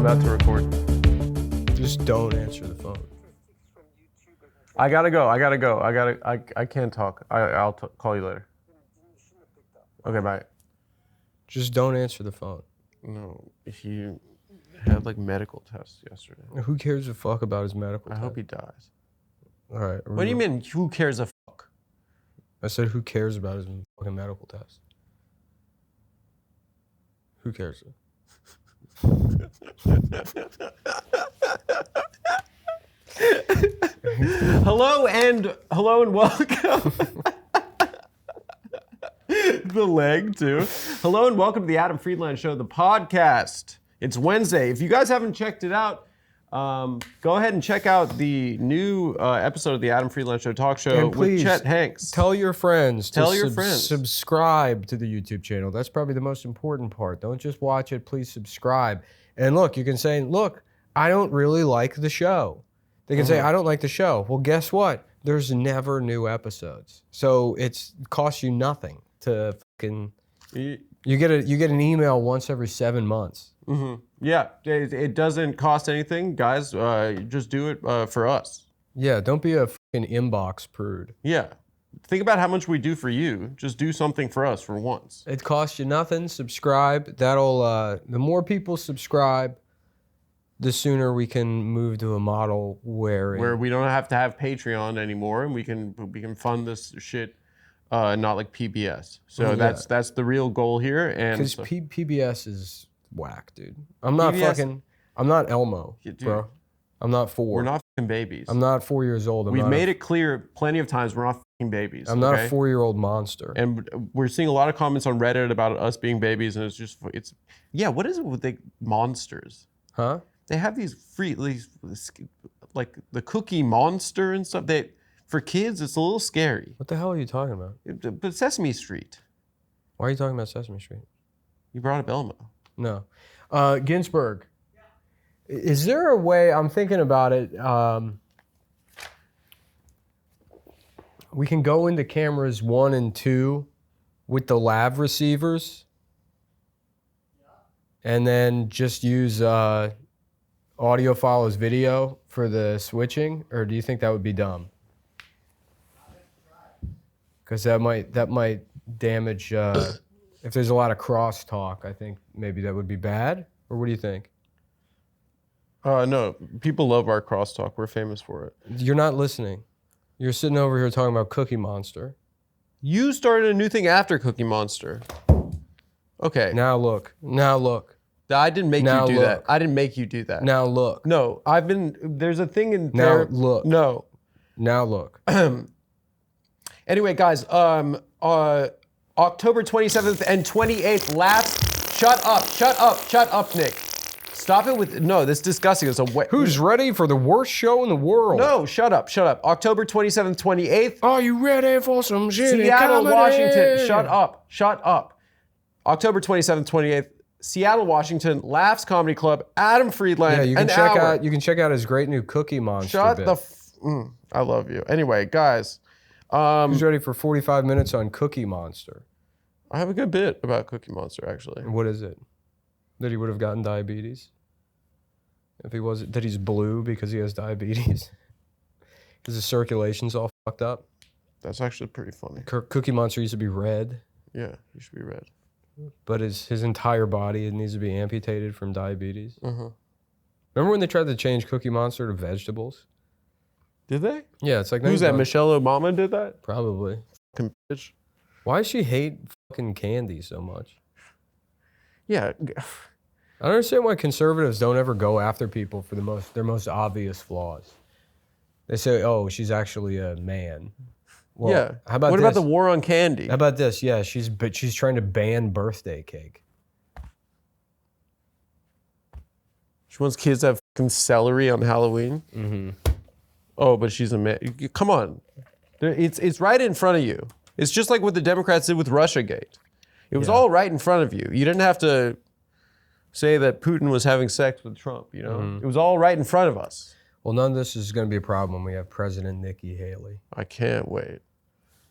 about to record. Just don't answer the phone. I gotta go. I can't talk. I'll call you later. Okay, bye. Just don't answer the phone. No, he had like medical tests yesterday. Who cares a fuck about his medical I test? hope he dies. All right. What do you mean, who cares a fuck? I said, who cares about his fucking medical test? Who cares? Hello and welcome. The leg too. Hello and welcome to the Adam Friedland Show, the podcast. It's Wednesday. If you guys haven't checked it out, go ahead and check out the new episode of the Adam Friedland Show talk show And please, with Chet Hanks. Tell your friends. Tell your friends. Subscribe to the YouTube channel. That's probably the most important part. Don't just watch it. Please subscribe. And look, you can say, look, I don't really like the show. They can say, I don't like the show. Well, guess what? There's never new episodes. So it costs you nothing to fucking... You get an email once every 7 months. Mm-hmm. Yeah, it doesn't cost anything, guys. Just do it for us. Yeah, don't be a fucking inbox prude. Yeah, think about how much we do for you. Just do something for us for once. It costs you nothing. Subscribe. That'll the more people subscribe, the sooner we can move to a model where we don't have to have Patreon anymore, and we can fund this shit. Not like PBS. So that's the real goal here. And because PBS is whack, dude. I'm not Elmo, bro. I'm not 4. We're not fucking babies. I'm not 4 years old. We've made it clear plenty of times we're not fucking babies. I'm not a 4-year-old monster. And we're seeing a lot of comments on Reddit about us being babies, and what is it with the monsters? Huh? They have these like the Cookie Monster and stuff. For kids, it's a little scary. What the hell are you talking about? But Sesame Street. Why are you talking about Sesame Street? You brought up Elmo. No. Ginsburg. Yeah. Is there a way, I'm thinking about it, we can go into cameras 1 and 2 with the lav receivers and then just use audio follows video for the switching, or do you think that would be dumb? Because that might damage. If there's a lot of crosstalk, I think maybe that would be bad. Or what do you think? No, people love our crosstalk. We're famous for it. You're not listening. You're sitting over here talking about Cookie Monster. You started a new thing after Cookie Monster. Okay. Now look. I didn't make you do that. I didn't make you do that. Now look. No, there's a thing in now there. Look. No. Now look. Anyway, guys, October 27th and 28th, Shut up, Nick. Stop it with, no, this is disgusting. Who's ready for the worst show in the world? No, shut up. October 27th, 28th. Are you ready for some shitty Seattle, comedy? Washington. Shut up. October 27th, 28th, Seattle, Washington, Laughs Comedy Club, Adam Friedland. Yeah, you can check out his great new Cookie Monster bit. I love you. Anyway, guys. Who's ready for 45 minutes on Cookie Monster? I have a good bit about Cookie Monster, actually. What is it? That he would have gotten diabetes? If he wasn't, that he's blue because he has diabetes? Because his circulation's all fucked up? That's actually pretty funny. Cookie Monster used to be red. Yeah, he should be red. But his entire body needs to be amputated from diabetes. Uh-huh. Remember when they tried to change Cookie Monster to vegetables? Did they? Yeah, it's like... Who's that? Michelle Obama did that? Probably. Fucking bitch. Why does she hate fucking candy so much? Yeah. I don't understand why conservatives don't ever go after people for their most obvious flaws. They say, oh, she's actually a man. Well, yeah. How about what this? About the war on candy? How about this? Yeah, she's trying to ban birthday cake. She wants kids to have fucking celery on Halloween? Mm-hmm. Oh, but she's a man. Come on. It's right in front of you. It's just like what the Democrats did with Russiagate. It was all right in front of you. You didn't have to say that Putin was having sex with Trump, you know? Mm-hmm. It was all right in front of us. Well, none of this is going to be a problem when we have President Nikki Haley. I can't wait.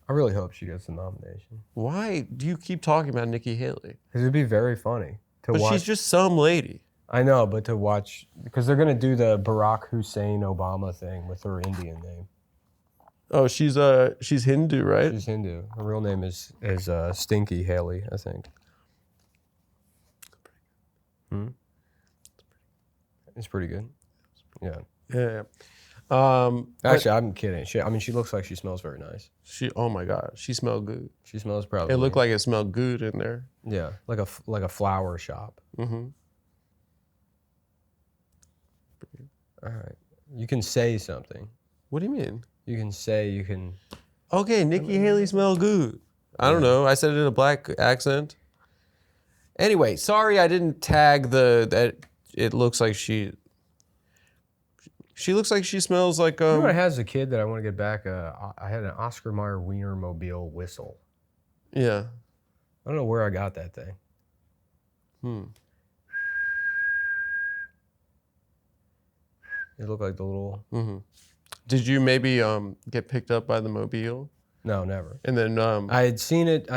I really hope she gets the nomination. Why do you keep talking about Nikki Haley? Because it'd be very funny to watch. But she's just some lady. I know, but to watch because they're gonna do the Barack Hussein Obama thing with her Indian name. Oh, she's Hindu, right? She's Hindu. Her real name is Stinky Haley, I think. It's pretty good. Yeah. Yeah. Actually, I'm kidding. She looks like she smells very nice. Oh my God, she smelled good. She smells probably. It looked like it smelled good in there. Yeah, like a flower shop. Mm-hmm. All right. You can say something. What do you mean? You can say you can. Okay, Nikki Haley smelled good. I don't know. I said it in a black accent. Anyway, sorry I didn't tag that. It looks like she looks like she smells like You know what I had as a kid that I want to get back? I had an Oscar Mayer Wienermobile whistle. Yeah. I don't know where I got that thing. It looked like the little. Mm-hmm. Did you maybe get picked up by the mobile? No, never. And then I had seen it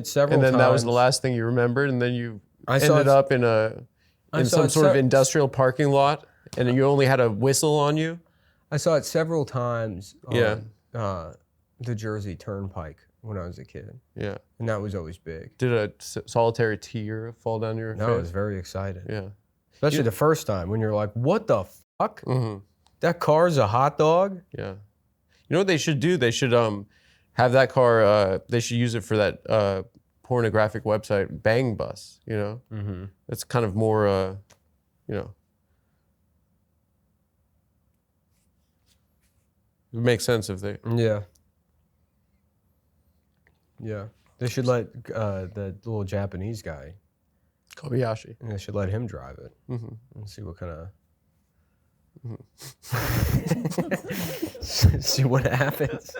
several and then times. that was the last thing you remembered, and then you saw ended up in some sort of industrial parking lot, and you only had a whistle on you. I saw it several times on Yeah. the Jersey Turnpike when I was a kid, Yeah. and that was always big. Did a solitary tear fall down your No, face? I was very excited. Yeah. Especially the first time when you're like, what the fuck? Mm-hmm. That car's a hot dog? Yeah. You know what they should do? They should have that car. They should use it for that pornographic website, Bang Bus. You know, Mm-hmm. it's kind of more. You know, it would make sense if they. Yeah. Yeah. They should let the little Japanese guy, Kobayashi. they should let him drive it Mm-hmm. and see what kind of. See what happens.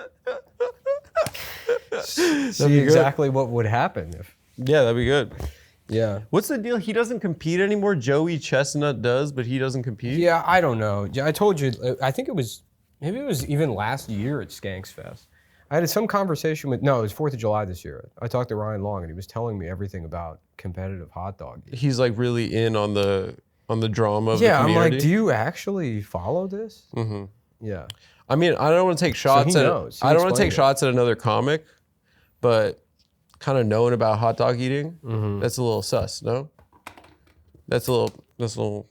See be exactly what would happen if. Yeah, that'd be good. Yeah. What's the deal? He doesn't compete anymore. Joey Chestnut does, but he doesn't compete. Yeah, I don't know. I told you. I think maybe it was even last year at Skanks Fest. I had some conversation with. No, it was 4th of July this year. I talked to Ryan Long, and he was telling me everything about competitive hot dog eating. He's like really in on the drama of Yeah, the I'm community. like, do you actually follow this? Mm-hmm. Yeah. I mean, I don't want to take shots he at. knows. He I don't want to take explained it. shots at another comic, but kind of knowing about hot dog eating, Mm-hmm. that's a little sus, no? That's a little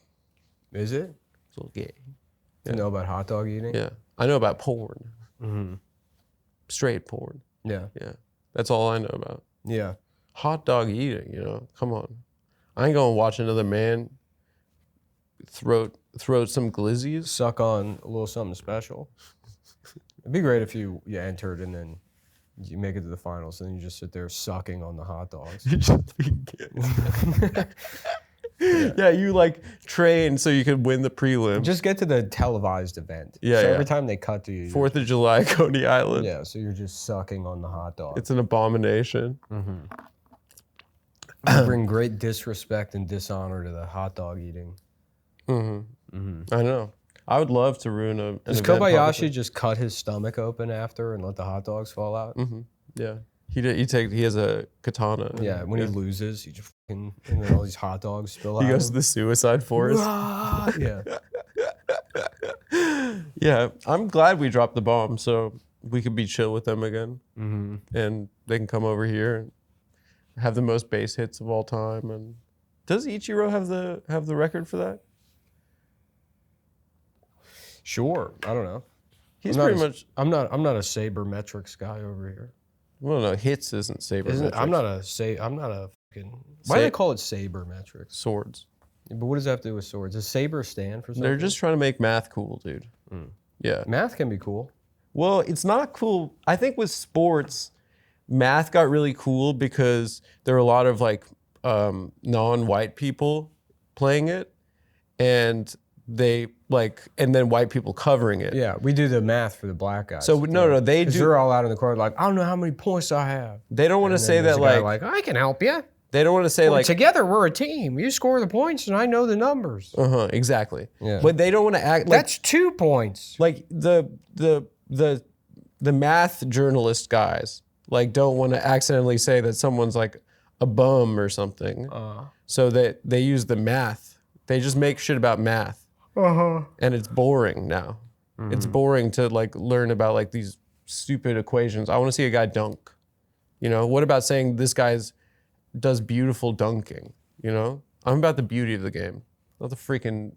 Is it? gay. To know about hot dog eating? Yeah, I know about porn, Mm-hmm. straight porn. Yeah. Yeah, that's all I know about. Yeah. Hot dog eating, you know? Come on, I ain't gonna watch another man throat some glizzies. Suck on a little something special. It'd be great if you entered and then you make it to the finals and then you just sit there sucking on the hot dogs. Yeah, you like train so you could win the prelim. Just get to the televised event. Yeah, So yeah. every time they cut to you, 4th of July, Coney Island. yeah. So you're just sucking on the hot dog. It's an abomination. You bring great disrespect and dishonor to the hot dog eating. I know. I would love to ruin an Does event Kobayashi publicly. just cut his stomach open after and let the hot dogs fall out? Yeah, he has a katana. Yeah. When he loses, he just fucking, and then all these hot dogs spill out. He goes to the suicide forest. Yeah. Yeah, I'm glad we dropped the bomb so we could be chill with them again, and they can come over here and have the most base hits of all time. And does Ichiro have the record for that? Sure. I don't know. He's I'm not pretty a- much. I'm not a sabermetrics guy over here. Well, no, hits isn't saber. I'm not a fucking. Why do they call it sabermetrics? Swords. But what does that have to do with swords? Does saber stand for something? They're just trying to make math cool, dude. Yeah. Math can be cool. Well, it's not cool. I think with sports, math got really cool because there are a lot of like non-white people playing it, and and then white people covering it. Yeah, we do the math for the black guys. So no, they Because do. they're all out in the corner like, I don't know how many points I have. They don't want to And say then there's that a guy like I can help you. they don't want to say like Together we're a team. You score the points and I know the numbers. exactly. Yeah. But they don't want to act like That's 2 points. like the math journalist guys like don't want to accidentally say that someone's like a bum or something. So that they use the math They just make shit about math. And it's boring now. It's boring to like learn about like these stupid equations. I want to see a guy dunk. You know, what about saying this guy's does beautiful dunking? You know, I'm about the beauty of the game, not the freaking.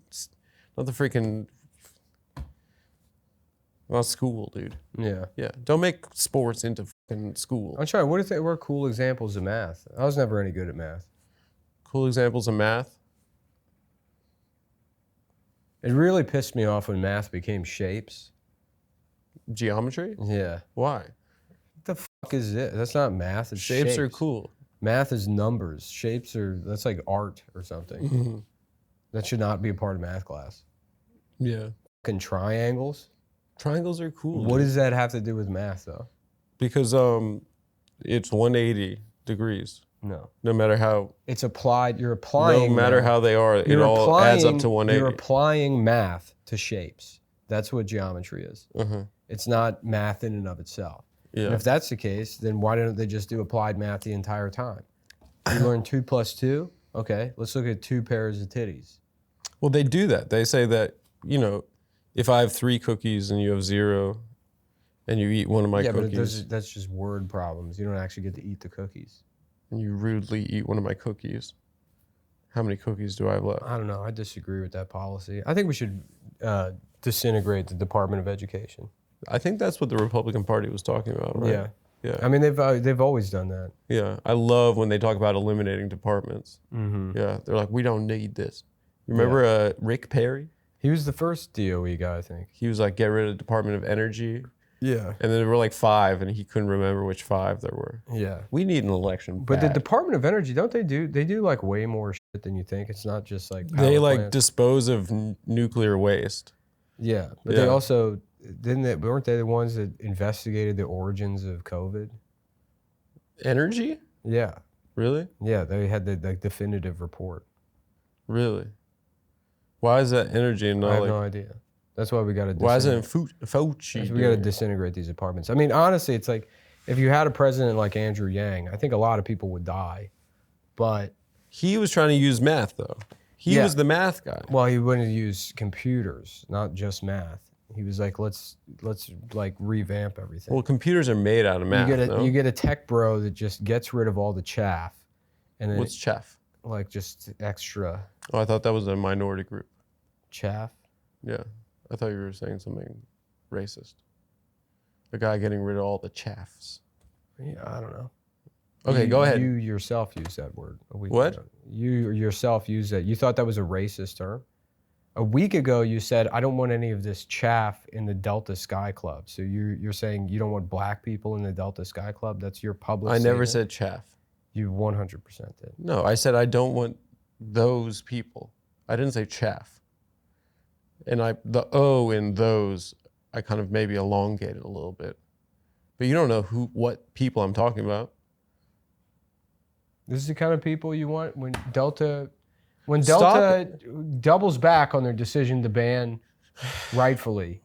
Well, school, dude. Yeah. Yeah. Don't make sports into fucking school. I'm trying. What if they were cool examples of math? I was never any good at math. Cool examples of math. It really pissed me off when math became shapes. Geometry? Yeah. Why? What the fuck is it? That's not math. It's Shapes are cool. Math is numbers. Shapes that's like art or something. That should not be a part of math class. Yeah. Fucking triangles. Triangles are cool. What does that have to do with math though? Because it's 180 degrees. No. No matter how. It's applied. You're applying. No matter how they are, it all adds up to 180. You're applying math to shapes. That's what geometry is. It's not math in and of itself. Yeah. And if that's the case, then why don't they just do applied math the entire time? You learn 2 + 2. Okay, let's look at 2 pairs of titties. Well, they do that. They say that, you know, if I have 3 cookies and you have 0, and you eat one of my cookies. But that's just word problems. You don't actually get to eat the cookies. And you rudely eat one of my cookies. How many cookies do I have left? I don't know. I disagree with that policy. I think we should disintegrate the Department of Education. I think that's what the Republican Party was talking about, right? Yeah. Yeah. I mean, they've always done that. Yeah. I love when they talk about eliminating departments. Yeah. They're like, we don't need this. You remember Rick Perry? He was the first DOE guy, I think. He was like, get rid of Department of Energy. Yeah. And then there were like 5, and he couldn't remember which 5 there were. Yeah. We need an election. But the Department of Energy, they do like way more shit than you think. It's not just like power they like plants. dispose of nuclear waste. Yeah. But they also weren't they the ones that investigated the origins of COVID? Energy? Yeah. Really? Yeah, they had the definitive report. Really? Why is that energy and not I have no idea. That's why we got to. Why isn't Fauci? We got to disintegrate these apartments. I mean, honestly, it's like if you had a president like Andrew Yang, I think a lot of people would die. But he was trying to use math, though. He was the math guy. Well, he wanted to use computers, not just math. He was like, let's like revamp everything. Well, computers are made out of math. You get a tech bro that just gets rid of all the chaff. And then what's chaff? Like just extra. Oh, I thought that was a minority group. Chaff? Yeah. I thought you were saying something racist. A guy getting rid of all the chaffs. Yeah, I don't know. Okay, go ahead. You yourself used that word a week What? ago. You yourself used that. You thought that was a racist term? A week ago, you said, I don't want any of this chaff in the Delta Sky Club. So you're saying you don't want black people in the Delta Sky Club? That's your public statement? I never said chaff. You 100% did. No, I said I don't want those people. I didn't say chaff. And the O in those, I kind of maybe elongated a little bit. But you don't know what people I'm talking about. This is the kind of people you want when Delta doubles back on their decision to ban, rightfully,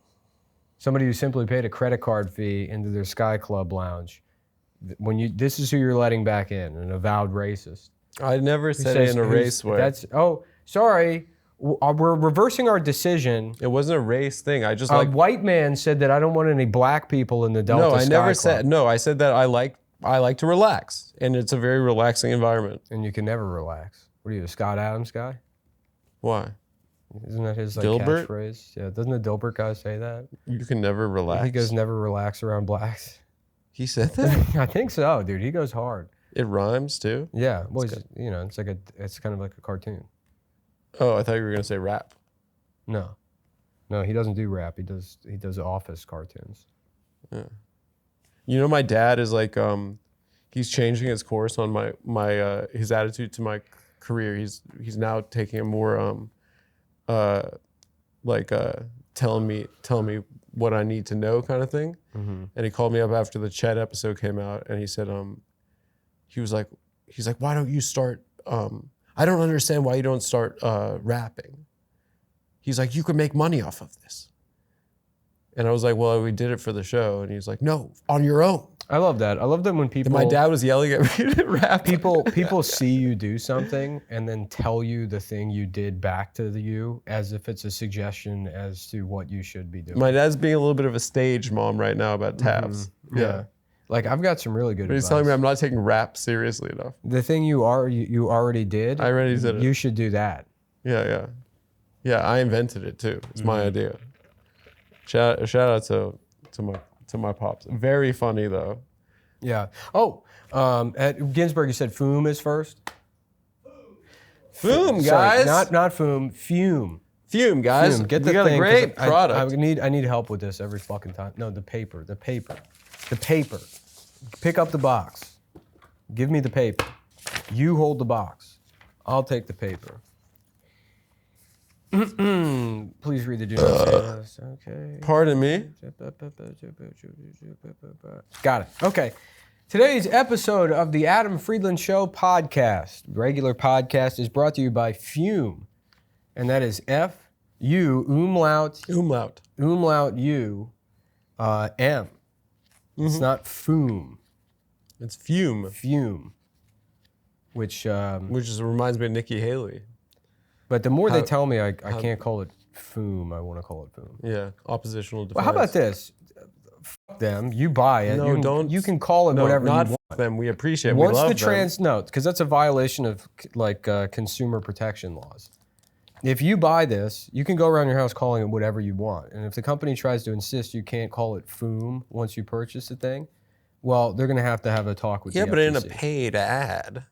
somebody who simply paid a credit card fee into their Sky Club lounge. This is who you're letting back in, an avowed racist. I never said it in a race way. Sorry. We're reversing our decision. It wasn't a race thing. I just A white man said that I don't want any black people in the Delta Sky Club. No, I never said. No, I said that I like to relax, and it's a very relaxing environment. And you can never relax. What are you, a Scott Adams guy? Why? Isn't that his Dilbert? catchphrase? Yeah, doesn't the Dilbert guy say that? You can never relax. He goes, never relax around blacks. He said that? I think so, dude. He goes hard. It rhymes too? Yeah, well, it's kind of like a cartoon. Oh, I thought you were gonna say rap. No, he doesn't do rap. He does Office cartoons. Yeah. You know, my dad is like, he's changing his course on his attitude to my career. He's now taking a more tell me what I need to know kind of thing. Mm-hmm. And he called me up after the Chet episode came out, and he said, he's like, why don't you start? I don't understand why you don't start rapping. He's like, you could make money off of this. And I was like, well, we did it for the show. And he's like, no, on your own. I love that. I love that when people. My dad was yelling at me to rap. People see you do something and then tell you the thing you did back to you as if it's a suggestion as to what you should be doing. My dad's being a little bit of a stage mom right now about tafs. Yeah. Like I've got some really good But he's advice. telling me I'm not taking rap seriously enough. The thing you already did. I already did it. You should do that. Yeah. I invented it too. It's my idea. Shout out to my pops. Very funny though. Yeah. Oh, at Ginsburg, you said fume is first. Fume, Sorry, guys. not fume. Fume. Fume, guys. Fume. Get we the got thing, a great 'cause product. I need help with this every fucking time. No, the paper. Pick up the box. Give me the paper. You hold the box. I'll take the paper. Please read the do not say list. Okay. Pardon me. Got it. Okay. Today's episode of the Adam Friedland Show podcast, regular podcast, is brought to you by Fume. And that is F-U, umlaut U, M. It's not fume. It's fume. Fume. Which Which reminds me of Nikki Haley. but the more they tell me I can't call it fume, I want to call it fume. Yeah, oppositional defense. Well, how about this? Fuck them. You buy it. No, you can call it whatever you not want. them. We appreciate. Once we love the them. no, because that's a violation of consumer protection laws. If you buy this, you can go around your house calling it whatever you want. And if the company tries to insist you can't call it fume once you purchase the thing, well, they're going to have a talk with the but in a FTC. paid ad.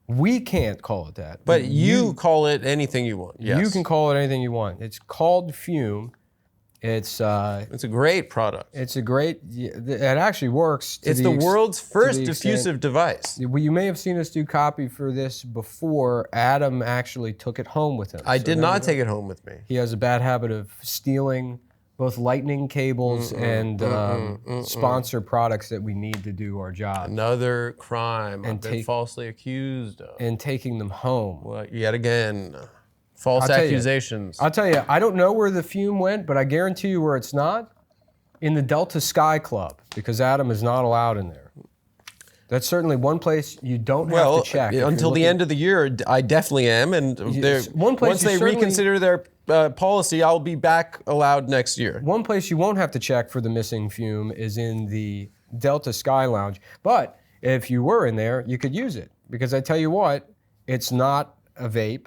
We can't call it that. But you call it anything you want. Yes. You can call it anything you want. It's called Fume. It's a great product. it's a great. It actually works. It's the world's first the diffusive device. You may have seen us do copy for this before. Adam actually took it home with him. I So did remember not that? take it home with me. He has a bad habit of stealing both lightning cables and sponsor products that we need to do our job Another crime And I've been take- falsely accused of. and taking them home. Well, yet again, false I'll tell you. accusations. I'll tell you, I don't know where the fume went, but I guarantee you where it's not. In the Delta Sky Club, because Adam is not allowed in there. That's certainly one place you don't have to check. If you're until the looking- end of the year, I definitely am. And one place once you they certainly- reconsider their policy, I'll be back allowed next year. One place you won't have to check for the missing fume is in the Delta Sky Lounge. But if you were in there, you could use it. Because I tell you what, it's not a vape.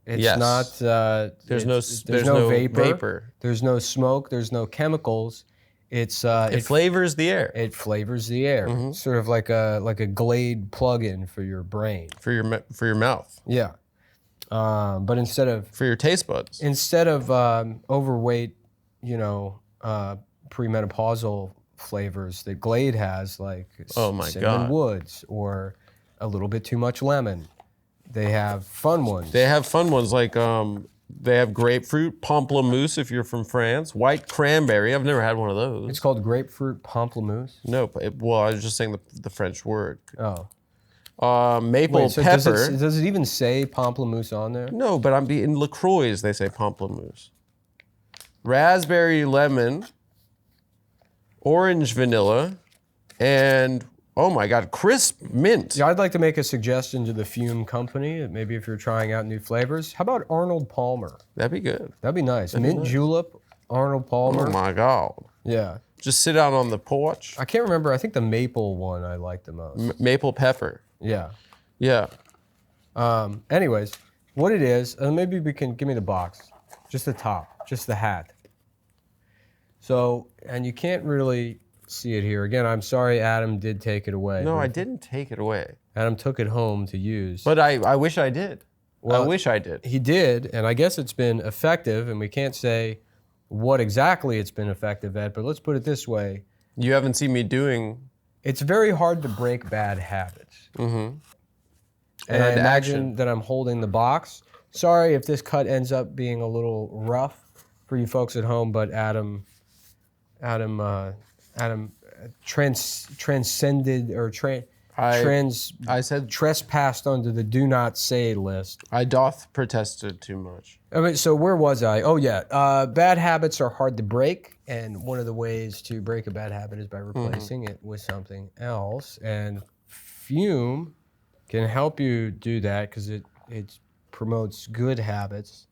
It's Yes. not. There's there's no no vapor. vapor. There's no smoke. There's no chemicals. It's It flavors the air it flavors the air. Sort of like a Glade plug-in for your brain. for your mouth, Yeah. But instead of for your taste buds. overweight, premenopausal flavors that Glade has, like Oh my cinnamon God. woods or a little bit too much lemon. They have fun ones. They have fun ones like they have grapefruit, pamplemousse if you're from France, white cranberry. I've never had one of those. It's called grapefruit pamplemousse. Nope. Well, I was just saying the French word. Oh. Maple Wait, so pepper. does it even say pamplemousse on there? No, but in LaCroix they say pamplemousse. Raspberry lemon, orange vanilla, and oh my God, crisp mint. Yeah, I'd like to make a suggestion to the Fume company. Maybe if you're trying out new flavors, how about Arnold Palmer? That'd be good. That'd be nice. Mint julep, Arnold Palmer. Oh my God. Yeah. Just sit out on the porch. I can't remember. I think the maple one I like the most. Maple pepper. Yeah. Yeah. Anyways, what it is, maybe we can give me the box, just the top, just the hat. So, and you can't really see it here. Again, I'm sorry Adam did take it away. No, but I didn't take it away. Adam took it home to use. But I wish I did. Well, I wish I did. He did, and I guess it's been effective, and we can't say what exactly it's been effective at, but let's put it this way. You haven't seen me doing. It's very hard to break bad habits. Mm-hmm. And I And imagine action. that I'm holding the box. Sorry if this cut ends up being a little rough for you folks at home, but Adam transcended or I said trespassed onto the do not say list. I doth protested too much. I mean, so where was I? Oh yeah, bad habits are hard to break, and one of the ways to break a bad habit is by replacing it with something else. And Fume can help you do that because it promotes good habits.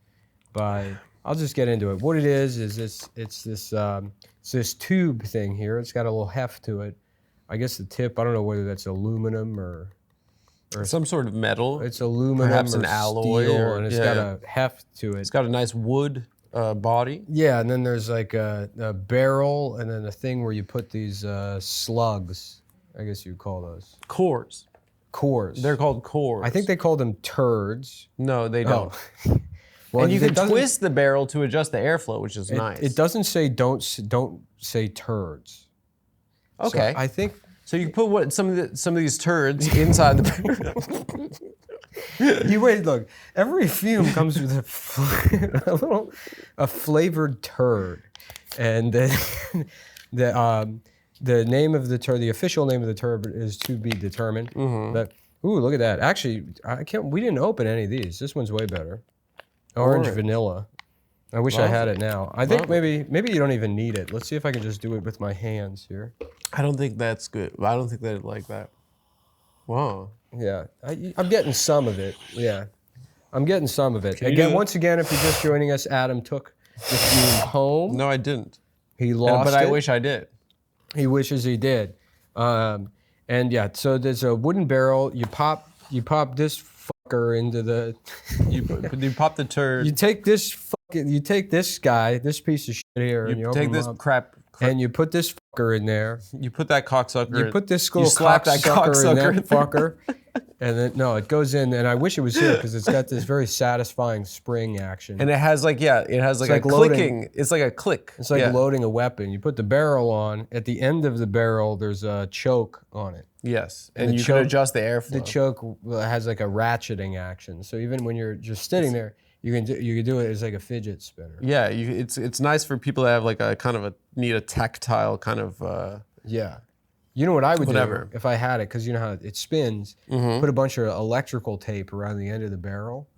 I'll just get into it. What it is it's this tube thing here. It's got a little heft to it. I guess the tip, I don't know whether that's aluminum or some sort of metal. it's aluminum Perhaps or an alloy steel, and it's got a heft to it. It's got a nice wood body. Yeah, and then there's like a barrel, and then a thing where you put these slugs. I guess you'd call those Cores. cores. They're called cores. I think they call them turds. No, they don't. Oh. Well, And you it can doesn't- twist the barrel to adjust the airflow, which is nice. It doesn't say don't say turds. Okay. So I think So you put some of these turds inside the barrel. you wait. Look, every fume comes with a flavored turd, and the name of the turd, the official name of the turd, is to be determined. But ooh, look at that! Actually, I can't. We didn't open any of these. This one's way better. Orange vanilla. I wish I had it now. I think maybe you don't even need it. Let's see if I can just do it with my hands here. I don't think that's good. I don't think they like that. Wow. Yeah, I'm getting some of it. Yeah, I'm getting some of it. you do Again, it? once again, if you're just joining us, Adam took the fume home. No, I didn't. He lost But I it. wish I did. He wishes he did. And yeah, so there's a wooden barrel. You pop this fucker into the. You pop the turd. You take this guy, this piece of shit here, and you take open this him up, crap. and you put this fucker in there. You put that cocksucker. You put this little slap that cocksucker in cocksucker that fucker, and then no, it goes in. And I wish it was here because it's got this very satisfying spring action. And it has like a like clicking. It's like a click. It's like loading a weapon. You put the barrel on. At the end of the barrel, there's a choke on it. Yes, and the you choke- can adjust the airflow. The choke has like a ratcheting action. So even when you're just sitting there, you can do it as like a fidget spinner. Yeah, it's nice for people that have like a kind of need a tactile kind of. Yeah. You know what I would Whatever. do if I had it, because you know how it spins, put a bunch of electrical tape around the end of the barrel,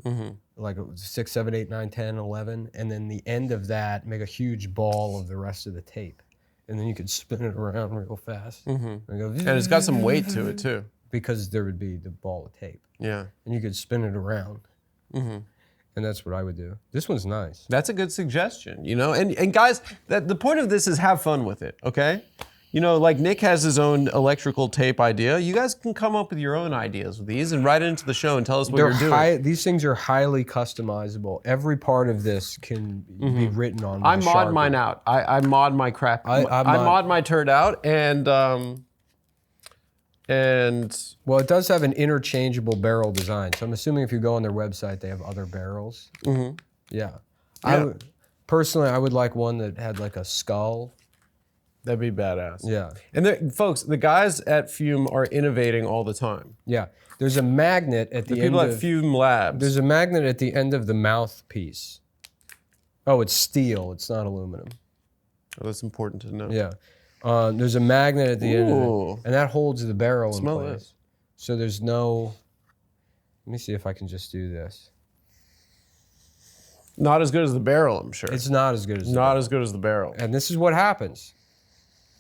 like 6, 7, 8, 9, 10, 11, and then the end of that, make a huge ball of the rest of the tape. And then you could spin it around real fast. And, go, And it's got some weight to it too. because there would be the ball of tape. Yeah. And you could spin it around. And that's what I would do. This one's nice. That's a good suggestion, you know? And guys, the point of this is have fun with it, okay? You know, like Nick has his own electrical tape idea. You guys can come up with your own ideas with these and write it into the show and tell us what you're doing. These things are highly customizable. Every part of this can be written on. I with a mod Sharpie. mine out. I mod my crap. I mod my turd out and Well, it does have an interchangeable barrel design. So I'm assuming if you go on their website, they have other barrels. Yeah. Personally, I would like one that had like a skull. that'd be badass. Yeah. And folks, the guys at Fume are innovating all the time. Yeah. There's a magnet at the, The end people of at Fume Labs. There's a magnet at the end of the mouthpiece. Oh, it's steel. It's not aluminum. Oh, that's important to know. Yeah. There's a magnet at the end of Ooh. it, and that holds the barrel Smell in place. this. So there's no. Let me see if I can just do this. Not as good as the barrel, I'm sure. It's not as good as. not as good as the barrel. And this is what happens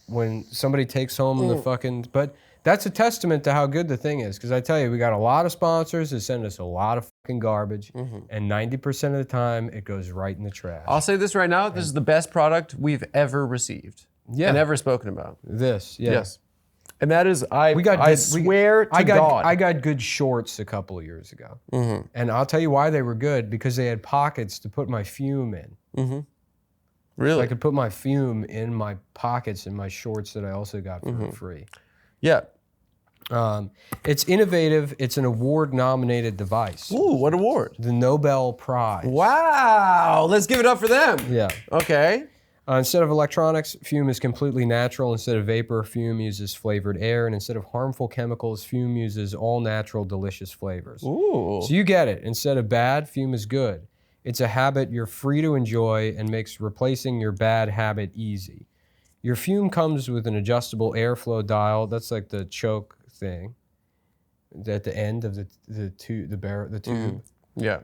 when somebody takes home the fucking. But that's a testament to how good the thing is, because I tell you, we got a lot of sponsors that send us a lot of fucking garbage, and 90% of the time it goes right in the trash. I'll say this right now: this is the best product we've ever received and ever spoken about. This, yeah. Yes, and that is I swear to I got God. I got good shorts a couple of years ago, and I'll tell you why they were good, because they had pockets to put my fume in. Really? So I could put my fume in my pockets in my shorts that I also got for free. Yeah. It's innovative. It's an award-nominated device. Ooh, what award? The Nobel Prize. Wow. Let's give it up for them. Yeah. Okay. Instead of electronics, fume is completely natural. Instead of vapor, fume uses flavored air. And instead of harmful chemicals, fume uses all natural, delicious flavors. Ooh. So you get it. Instead of bad, fume is good. It's a habit you're free to enjoy and makes replacing your bad habit easy. Your fume comes with an adjustable airflow dial. That's like the choke thing. at the end of the tube. Yeah.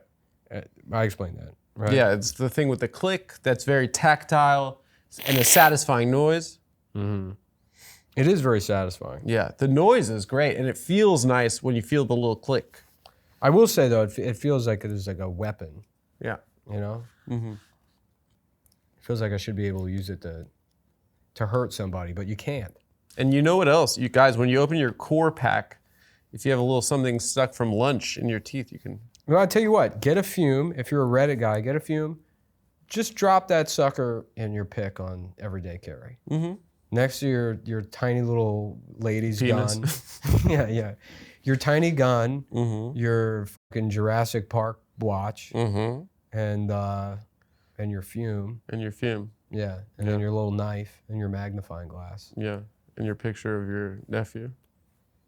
I explained that, right? Yeah, it's the thing with the click that's very tactile and a satisfying noise. It is very satisfying. Yeah, the noise is great, and it feels nice when you feel the little click. I will say though, it feels like it is like a weapon. Yeah. You know. It feels like I should be able to use it to hurt somebody, but you can't. And you know what else? You guys, when you open your core pack, if you have a little something stuck from lunch in your teeth, you can... Well, I'll tell you what, get a fume. If you're a Reddit guy, get a fume. Just drop that sucker in your pick on everyday carry. Next to your tiny little lady's Penis. gun. Yeah. Your tiny gun, your fucking Jurassic Park watch, and your fume. And your fume. Yeah, and then your little knife and your magnifying glass. Yeah, and your picture of your nephew.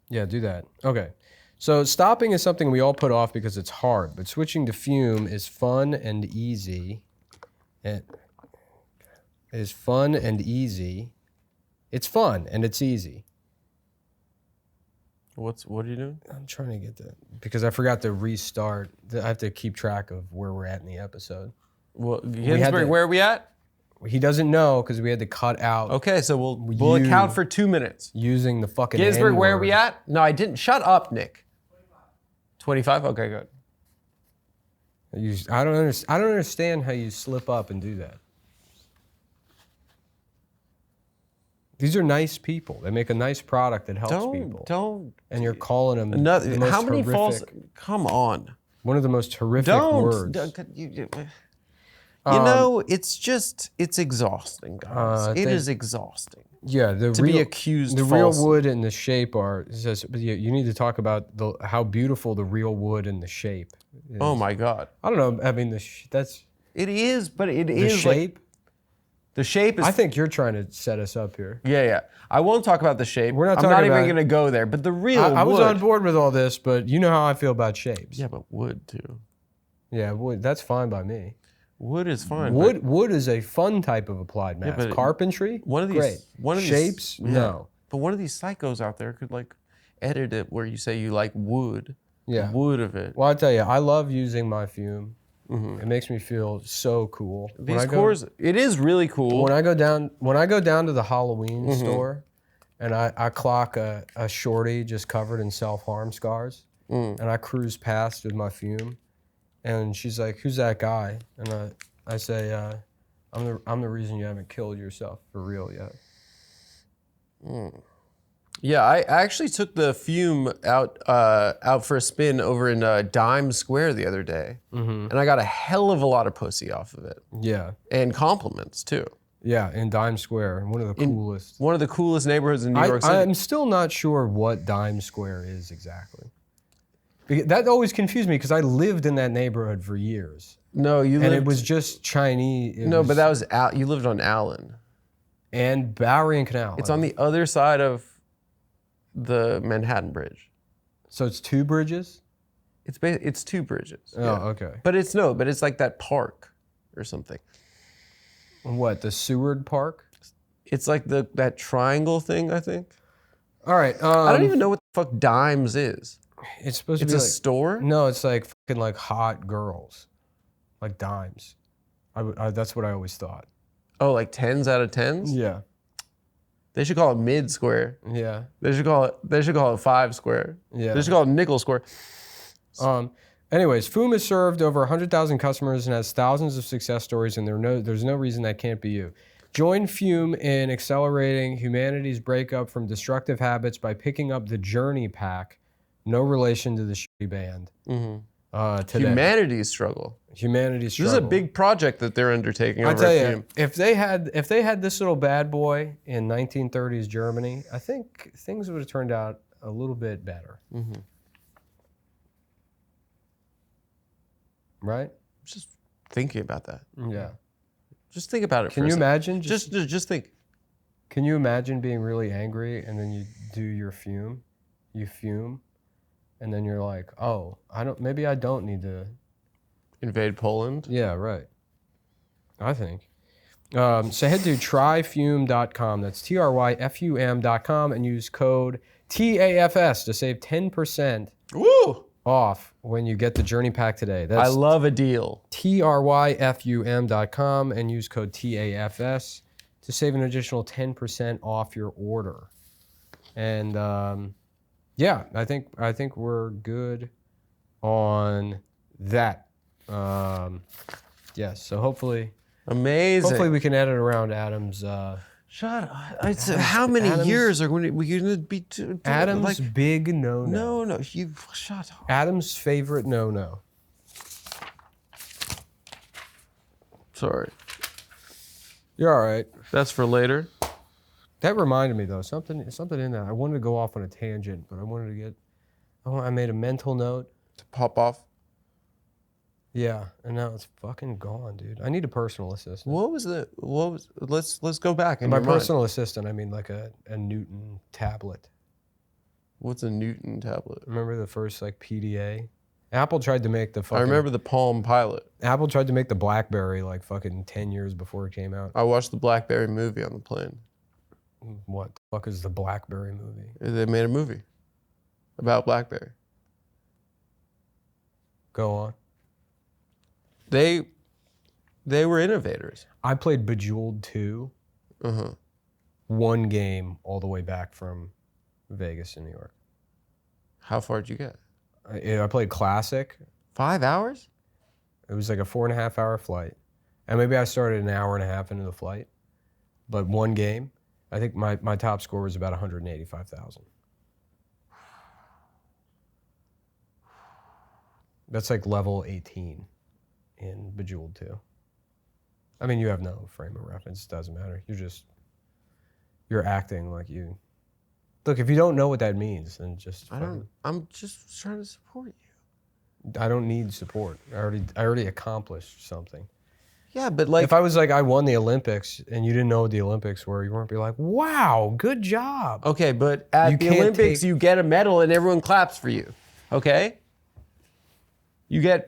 Yeah, do that. Okay. So stopping is something we all put off because it's hard, but switching to fume is fun and easy. It is fun and easy. It's fun and it's easy. What are you doing? I'm trying to get that because I forgot to restart. I have to keep track of where we're at in the episode. Well, Ginsburg, where are we at? He doesn't know because we had to cut out. Okay, so we'll account for 2 minutes. Using the fucking Ginsburg, where are N-word. we at? No, I didn't. Shut up, Nick. 25? Okay, good. I don't understand how you slip up and do that. These are nice people. They make a nice product that helps people. Don't. And you're calling them Another, the most how many horrific, false? Come on. One of the most horrific words. You know, it's exhausting, guys. It is exhausting. Yeah, Be accused the falsely. real wood and the shape are. You need to talk about how beautiful the real wood and the shape is. Oh my God. I don't know. I mean, that's It is, but it the is shape. The shape is. I think you're trying to set us up here. Yeah. I won't talk about the shape. We're not I'm talking not even about- going to go there. But the real I was wood. on board with all this, but you know how I feel about shapes. Yeah, but wood too. Yeah, wood. That's fine by me. Wood is fine. Wood is a fun type of applied math. but Carpentry, one of these, great. one of these Shapes, yeah. no. But one of these psychos out there could like edit it where you say you like wood. Yeah. The wood of it. Well, I tell you, I love using my fume. It makes me feel so cool. These cores, it is really cool. When I go down to the Halloween store, and I clock a shorty just covered in self-harm scars, and I cruise past with my fume, and she's like, "Who's that guy?" And I say, "I'm the reason you haven't killed yourself for real yet." Yeah, I actually took the fume out for a spin over in Dime Square the other day, and I got a hell of a lot of pussy off of it, Yeah, and compliments too. yeah, in Dime Square, one of the coolest. One of the coolest neighborhoods in New York City. I'm still not sure what Dime Square is exactly. That always confused me because I lived in that neighborhood for years. No, you lived. And it was just Chinese. But that was you lived on Allen. And Bowery and Canal. It's on the other side of the Manhattan Bridge. So it's two bridges? It's two bridges. Oh, okay. But it's like that park or something. What, the Seward Park? It's like that triangle thing, I think. All right. I don't even know what the fuck Dimes is. It's supposed to It's be a like, store? No, it's like fucking like hot girls. Like dimes. That's what I always thought. Oh, like 10s out of 10s? Yeah. They should call it mid square. Yeah. They should call it 5 square. Yeah. They should call it nickel square. Anyways, Foom has served over 100,000 customers and has thousands of success stories, and there's no reason that can't be you. Join Fume in accelerating humanity's breakup from destructive habits by picking up the Journey Pack, no relation to the shitty band. Today. Humanity's struggle. Humanity's struggle. This is a big project that they're undertaking I over tell at you, Fume. if they had this little bad boy in 1930s Germany, I think things would have turned out a little bit better. Right? Just thinking about that. Yeah. Just think about it. Can you imagine? Just think. Can you imagine being really angry and then you do your fume? You fume, and then you're like, oh, maybe I don't need to Invade Poland. Yeah, right. I think. So head to tryfume.com. That's tryfum.com and use code TAFS to save 10% Woo! off when you get the journey pack today. I That's love a deal. tryfum.com and use code TAFS to save an additional 10% off your order. And yeah, I think we're good on that. Yes, so hopefully Amazing. we can edit around Adam's Shut up. How many years are we going to be... Adam's big no-no. No, you shut up. Adam's favorite no-no. Sorry. You're all right. That's for later. That reminded me though, something in that. I wanted to go off on a tangent, but I made a mental note. To pop off. Yeah, and now it's fucking gone, dude. I need a personal assistant. Let's go back. My personal assistant, I mean like a Newton tablet. What's a Newton tablet? Remember the first like PDA? Apple tried to make the fucking... I remember the Palm Pilot. Apple tried to make the BlackBerry like fucking 10 years before it came out. I watched the BlackBerry movie on the plane. What the fuck is the BlackBerry movie? They made a movie about BlackBerry. Go on. They were innovators. I played Bejeweled 2. Uh-huh. One game all the way back from Vegas to New York. How far did you get? I played Classic. 5 hours? It was like a 4.5-hour flight. And maybe I started an hour and a half into the flight. But one game, I think my top score was about 185,000. That's like level 18 in Bejeweled 2. I mean, you have no frame of reference. It doesn't matter. You're acting like you... Look, if you don't know what that means, then just... I'm just trying to support you. I don't need support. I already accomplished something. Yeah, but like... If I was like, I won the Olympics, and you didn't know what the Olympics were, you weren't be like, wow, good job. Okay, but at the Olympics, you get a medal and everyone claps for you. Okay? You get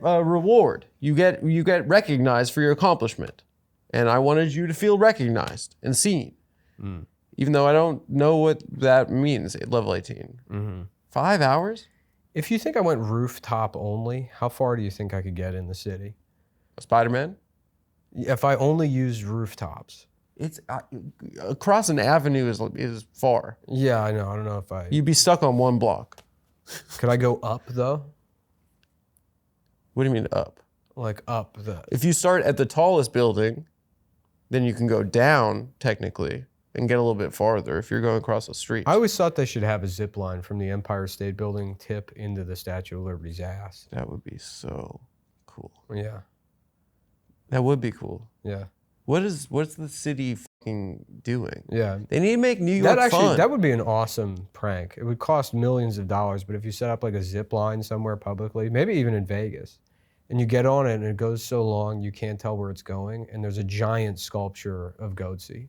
a reward. You get recognized for your accomplishment. And I wanted you to feel recognized and seen. Mm. Even though I don't know what that means at level 18. Mm-hmm. 5 hours? If you think I went rooftop only, how far do you think I could get in the city? Spider-Man? If I only used rooftops. It's across an avenue is far. Yeah, I know. I don't know if I... You'd be stuck on one block. Could I go up though? What do you mean up? Like up the... If you start at the tallest building, then you can go down technically and get a little bit farther if you're going across the street. I always thought they should have a zip line from the Empire State Building tip into the Statue of Liberty's ass. That would be so cool. Yeah. That would be cool. Yeah. What's the city fucking doing? Yeah. They need to make New York fun. That would be an awesome prank. It would cost millions of dollars, but if you set up like a zip line somewhere publicly, maybe even in Vegas, and you get on it and it goes so long you can't tell where it's going, and there's a giant sculpture of Goatsy.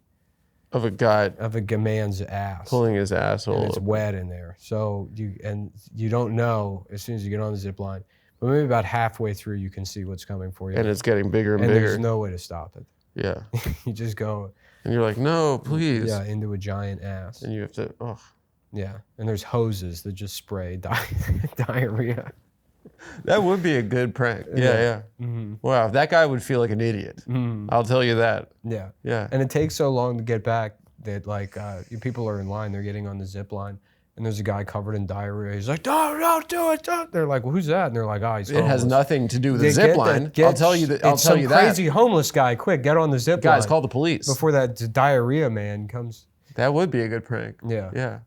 Of a guy. Of a man's ass. Pulling his asshole. And it's wet in there. So you don't know as soon as you get on the zip line. But maybe about halfway through you can see what's coming for you. And it's getting bigger and bigger. There's no way to stop it. Yeah. You just go. And you're like, no, please. Yeah, into a giant ass. And you have to, oh. Yeah. And there's hoses that just spray diarrhea. That would be a good prank. Yeah. Mm-hmm. Wow, that guy would feel like an idiot. Mm-hmm. I'll tell you that. Yeah. Yeah. And it takes so long to get back that like people are in line, they're getting on the zip line, and there's a guy covered in diarrhea. He's like, don't do it, don't. They're like, well, who's that? And they're like, oh, he's homeless. It has nothing to do with the zip line. I'll tell you that. I'll tell you that. Crazy homeless guy, quick, get on the zip line. Guys, call the police. Before that diarrhea man comes. That would be a good prank. Yeah. Yeah.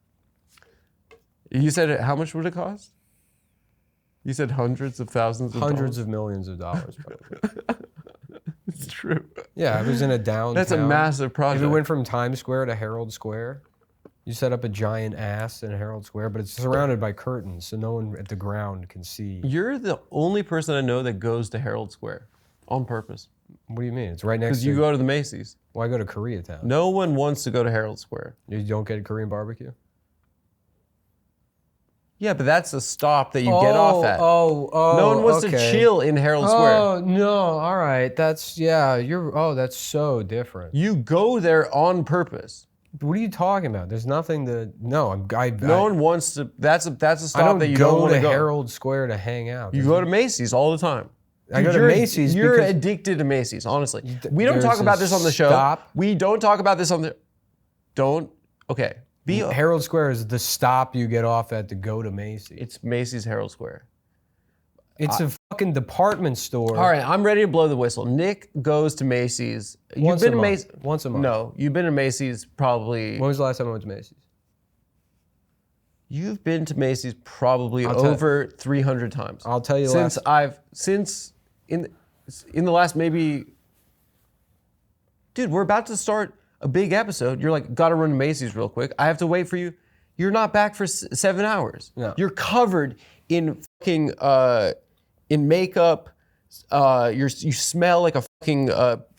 You said how much would it cost? You said hundreds of thousands of Hundreds dollars? of millions of dollars, probably. It's true. Yeah, it was in a downtown. That's a massive project. If it went from Times Square to Herald Square, you set up a giant ass in Herald Square, but it's surrounded by curtains, so no one at the ground can see. You're the only person I know that goes to Herald Square on purpose. What do you mean? It's right next to... Because you go to the Macy's. Why go to Koreatown? No one wants to go to Herald Square. You don't get Korean barbecue? Yeah, but that's a stop that you get off at. Oh, No one wants to chill in Herald Square. Oh, no, all right. That's so different. You go there on purpose. What are you talking about? There's nothing to, no, No one wants to, that's a stop that you don't want to go. Herald Square to hang out. You go to Macy's all the time. I go to Macy's You're because addicted to Macy's, honestly. We don't talk about this on the show. We don't talk about this on the, okay. Herald Square is the stop you get off at to go to Macy's. It's Macy's Herald Square. It's a fucking department store. All right, I'm ready to blow the whistle. Nick goes to Macy's. Once a month. No, you've been to Macy's probably. When was the last time I went to Macy's? You've been to Macy's probably over 300 times. I'll tell you since in the last maybe. Dude, we're about to start a big episode. You're like, gotta run to Macy's real quick. I have to wait for you. You're not back for 7 hours. No. You're covered in fucking in makeup. You smell like a fucking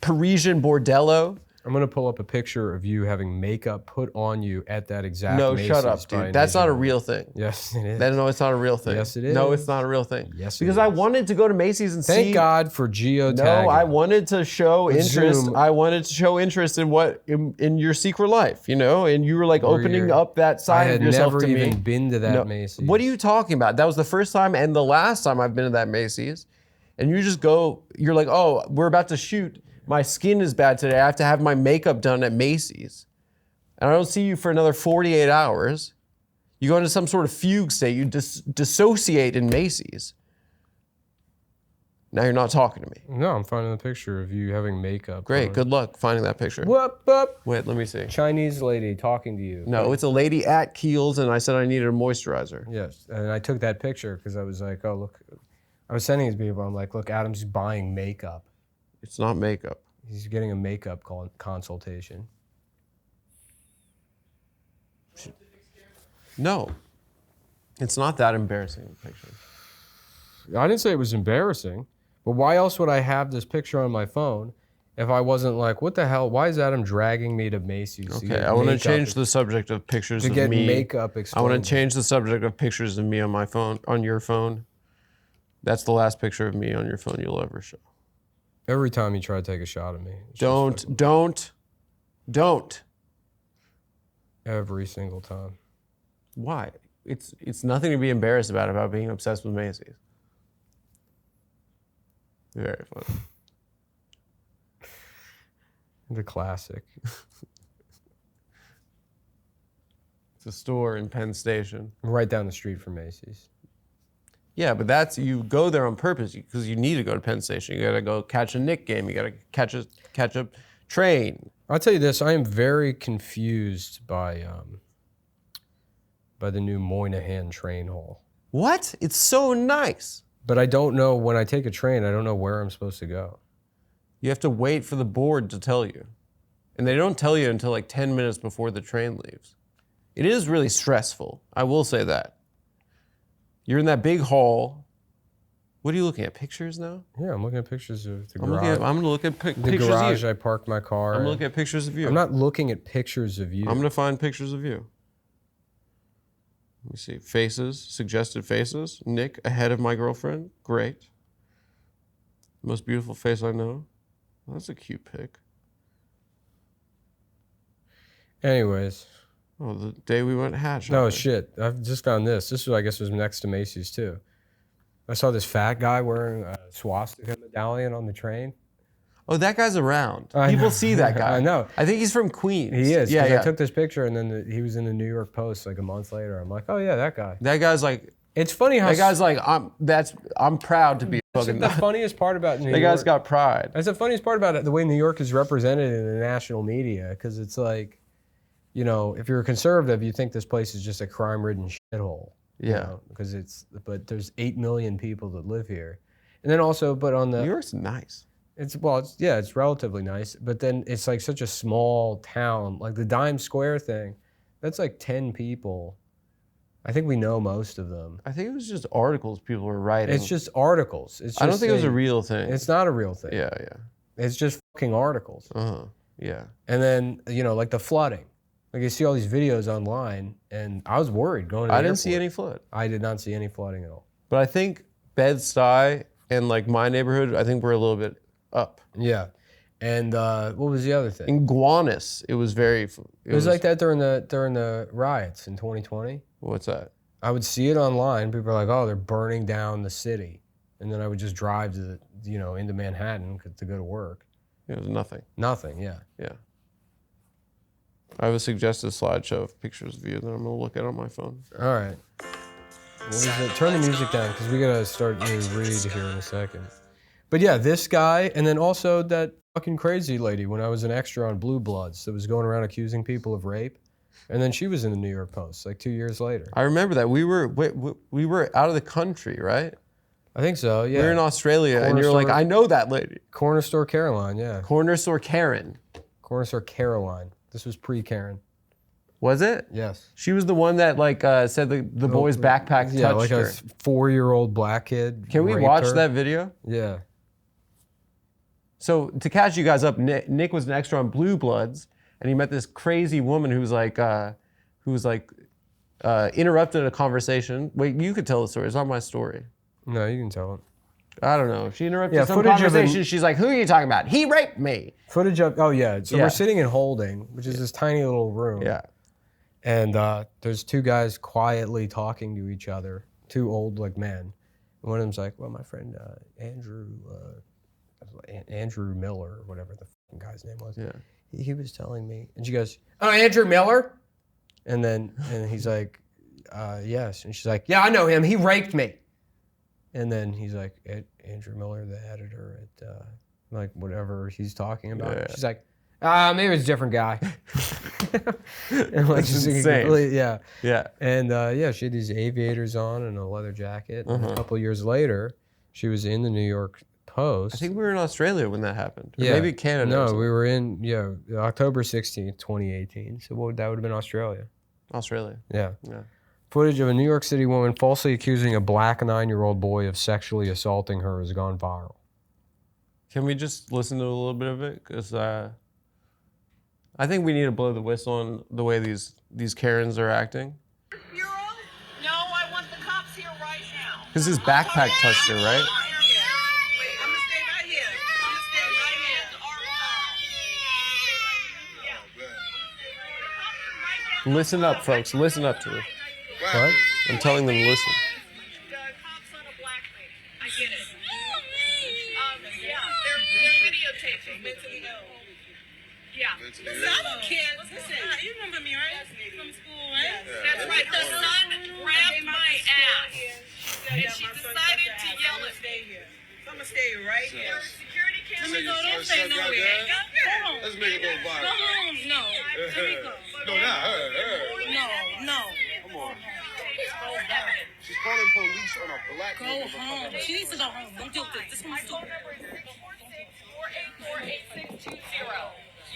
Parisian bordello. I'm gonna pull up a picture of you having makeup put on you at that exact Macy's. No, shut up, dude. That's not a real thing. Yes, it is. No, it's not a real thing. Yes, it is. No, it's not a real thing. Yes, because I wanted to go to Macy's and see. Thank God for geotagging. No, I wanted to show interest. Zoom. I wanted to show interest in in your secret life, you know. And you were like opening up that side of yourself to me. I had never even been to that Macy's. What are you talking about? That was the first time and the last time I've been to that Macy's. And you just go. You're like, oh, we're about to shoot. My skin is bad today. I have to have my makeup done at Macy's. And I don't see you for another 48 hours. You go into some sort of fugue state. You dissociate in Macy's. Now you're not talking to me. No, I'm finding a picture of you having makeup. Great. Good luck finding that picture. Whoop, whoop. Wait, let me see. Chinese lady talking to you. No, it's a lady at Kiehl's, and I said I needed a moisturizer. Yes, and I took that picture because I was like, oh, look. I was sending it to people. I'm like, look, Adam's buying makeup. It's not makeup. He's getting a makeup consultation. No. It's not that embarrassing a picture. I didn't say it was embarrassing, but why else would I have this picture on my phone if I wasn't like, what the hell? Why is Adam dragging me to Macy's? Okay, I want to change the subject of pictures of me. To get makeup explained. I want to change the subject of pictures of me on my phone, on your phone. That's the last picture of me on your phone you'll ever show. Every time you try to take a shot at me. Don't. Every single time. Why? It's nothing to be embarrassed about being obsessed with Macy's. Very fun. The classic. It's a store in Penn Station. Right down the street from Macy's. Yeah, but you go there on purpose because you need to go to Penn Station. You gotta go catch a Knick game. You gotta catch a train. I'll tell you this: I am very confused by the new Moynihan train hall. What? It's so nice. But I don't know when I take a train. I don't know where I'm supposed to go. You have to wait for the board to tell you, and they don't tell you until like 10 minutes before the train leaves. It is really stressful. I will say that. You're in that big hall. What are you looking at? Pictures now? Yeah, I'm looking at pictures of the garage. I'm going to look at pictures the garage of you. I parked my car. I'm going to look at pictures of you. I'm not looking at pictures of you. I'm going to find pictures of you. Let me see. Faces, suggested faces. Nick, ahead of my girlfriend. Great. Most beautiful face I know. Well, that's a cute pic. Anyways. Oh, the day we went hat shopping. No, shit. I've just found this. This, I guess, was next to Macy's, too. I saw this fat guy wearing a swastika medallion on the train. Oh, that guy's around. People see that guy. I know. I think he's from Queens. He is. Yeah. I took this picture, and then he was in the New York Post like a month later. I'm like, oh, yeah, that guy. That guy's like... It's funny how... That guy's like, I'm proud to be fucking... That's the funniest part about New York. That guy's got pride. That's the funniest part about it, the way New York is represented in the national media, because it's like... You know, if you're a conservative, you think this place is just a crime-ridden shithole. Yeah. Because but there's 8 million people that live here. And then also, but on the... New York's nice. It's relatively nice. But then it's like such a small town. Like the Dime Square thing, that's like 10 people. I think we know most of them. I think it was just articles people were writing. It's just articles. It's just I don't think it was a real thing. It's not a real thing. Yeah. It's just fucking articles. Yeah. And then, like the flooding. Like, you see all these videos online, and I was worried going to the I didn't see airport. any flood. I did not see any flooding at all. But I think Bed-Stuy and like my neighborhood, I think we're a little bit up. Yeah. And what was the other thing? In Gowanus, it was very. It was like that during the riots in 2020. What's that? I would see it online. People are like, "Oh, they're burning down the city," and then I would just drive to into Manhattan to go to work. It was nothing. Nothing. Yeah. Yeah. I have a suggested slideshow of pictures of you that I'm gonna look at on my phone. All right. What was it? Turn the music down because we gotta start read here in a second. But yeah, this guy, and then also that fucking crazy lady when I was an extra on Blue Bloods that was going around accusing people of rape, and then she was in the New York Post like 2 years later. I remember that we were out of the country, right? I think so. Yeah. We were in Australia, and Corner you're like, store- I know that lady. Corner Store Caroline. Yeah. Corner store Karen. Corner Store Caroline. This was pre-Karen. Was it? Yes. She was the one that like said the boy's backpack Yeah, touched like her. a 4-year-old black kid. Can we raped watch her. that video? Yeah. So to catch you guys up, Nick was an extra on Blue Bloods, and he met this crazy woman who was like interrupted a conversation. Wait, you could tell the story. It's not my story. No, you can tell it. I don't know. She interrupted some footage of conversation. She's like, "Who are you talking about? He raped me." Footage of, oh yeah. So Yeah. we're sitting in holding, which is this tiny little room. Yeah. And there's two guys quietly talking to each other, two old like men. And one of them's like, well, my friend Andrew Miller, or whatever the fucking guy's name was. Yeah. He was telling me, and she goes, "Oh, Andrew Miller," and he's like, "Yes," and she's like, "Yeah, I know him. He raped me." And then he's like, "Andrew Miller, the editor at like whatever he's talking about." Yeah. She's like, maybe it's a different guy." And like, That's just insane. yeah. Yeah. And she had these aviators on and a leather jacket. And a couple years later, she was in the New York Post. I think we were in Australia when that happened. Or Yeah. maybe Canada. or No, something. we were in October 16th, 2018. So that would have been Australia. Australia. Yeah. Yeah. Footage of a New York City woman falsely accusing a black 9-year-old boy of sexually assaulting her has gone viral. Can we just listen to a little bit of it? Because I think we need to blow the whistle on the way these Karens are acting. Bureau? No, I want the cops here right now. Because his backpack touched her, right? I'm gonna stay right here. I'm gonna stay right here. Listen up, folks. Listen up to her. What? I'm telling them to listen. The cops on a black lady. I get it. Yeah, they're videotaping. Mentally ill. Yeah. Listen, I don't care. Listen, you remember me, right? From school, right? That's right. The son grabbed my ass. And she decided to yell at me. I'm gonna stay right here. Security camera. Don't stay nowhere. Let's make it go viral. Go home. No. Let me go. No, not her. No. Come on. She's calling police on a black Go woman. home. She needs to go home. Don't deal with this. This one's stupid.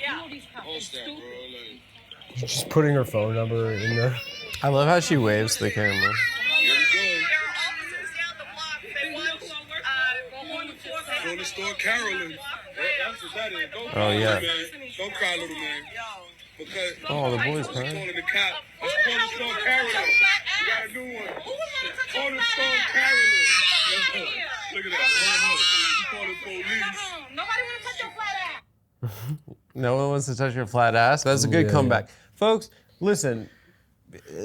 Yeah. Post that, bro. Like, Just putting her phone number in there. I love how she waves to the camera. here we go. There are officers down the block. They want on the floor. Corner store Carolyn. That's what that is. Don't Oh, cry, yeah. little man. Don't cry, little man. Because Oh, the boy's I was crying. calling the cop. It's Corner store Carolyn. We got a new one. Corner store Carolyn. Look at that. She calling police. Nobody want to touch your flat ass. No one wants to touch your flat ass. That's a good Yeah. comeback. Folks, listen.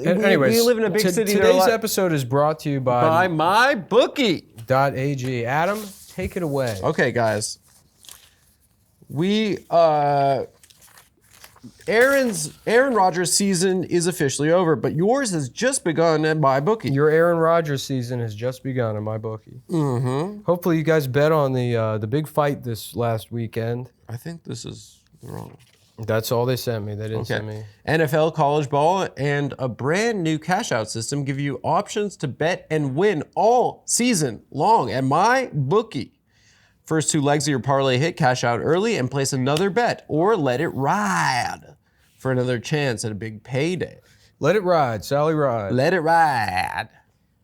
Anyways, we live in a big city. There are a Today's lot- episode is brought to you by by my bookie. .ag. Adam, take it away. Okay, guys. Aaron Rodgers' season is officially over, but yours has just begun at my bookie. Your Aaron Rodgers season has just begun in my bookie. Mm-hmm. Hopefully, you guys bet on the big fight this last weekend. I think this is wrong. That's all they sent me. They didn't send me. NFL, college ball, and a brand new cash out system give you options to bet and win all season long at my bookie. First 2 legs of your parlay hit, cash out early and place another bet or let it ride for another chance at a big payday. Let it ride, Sally Ride. Let it ride.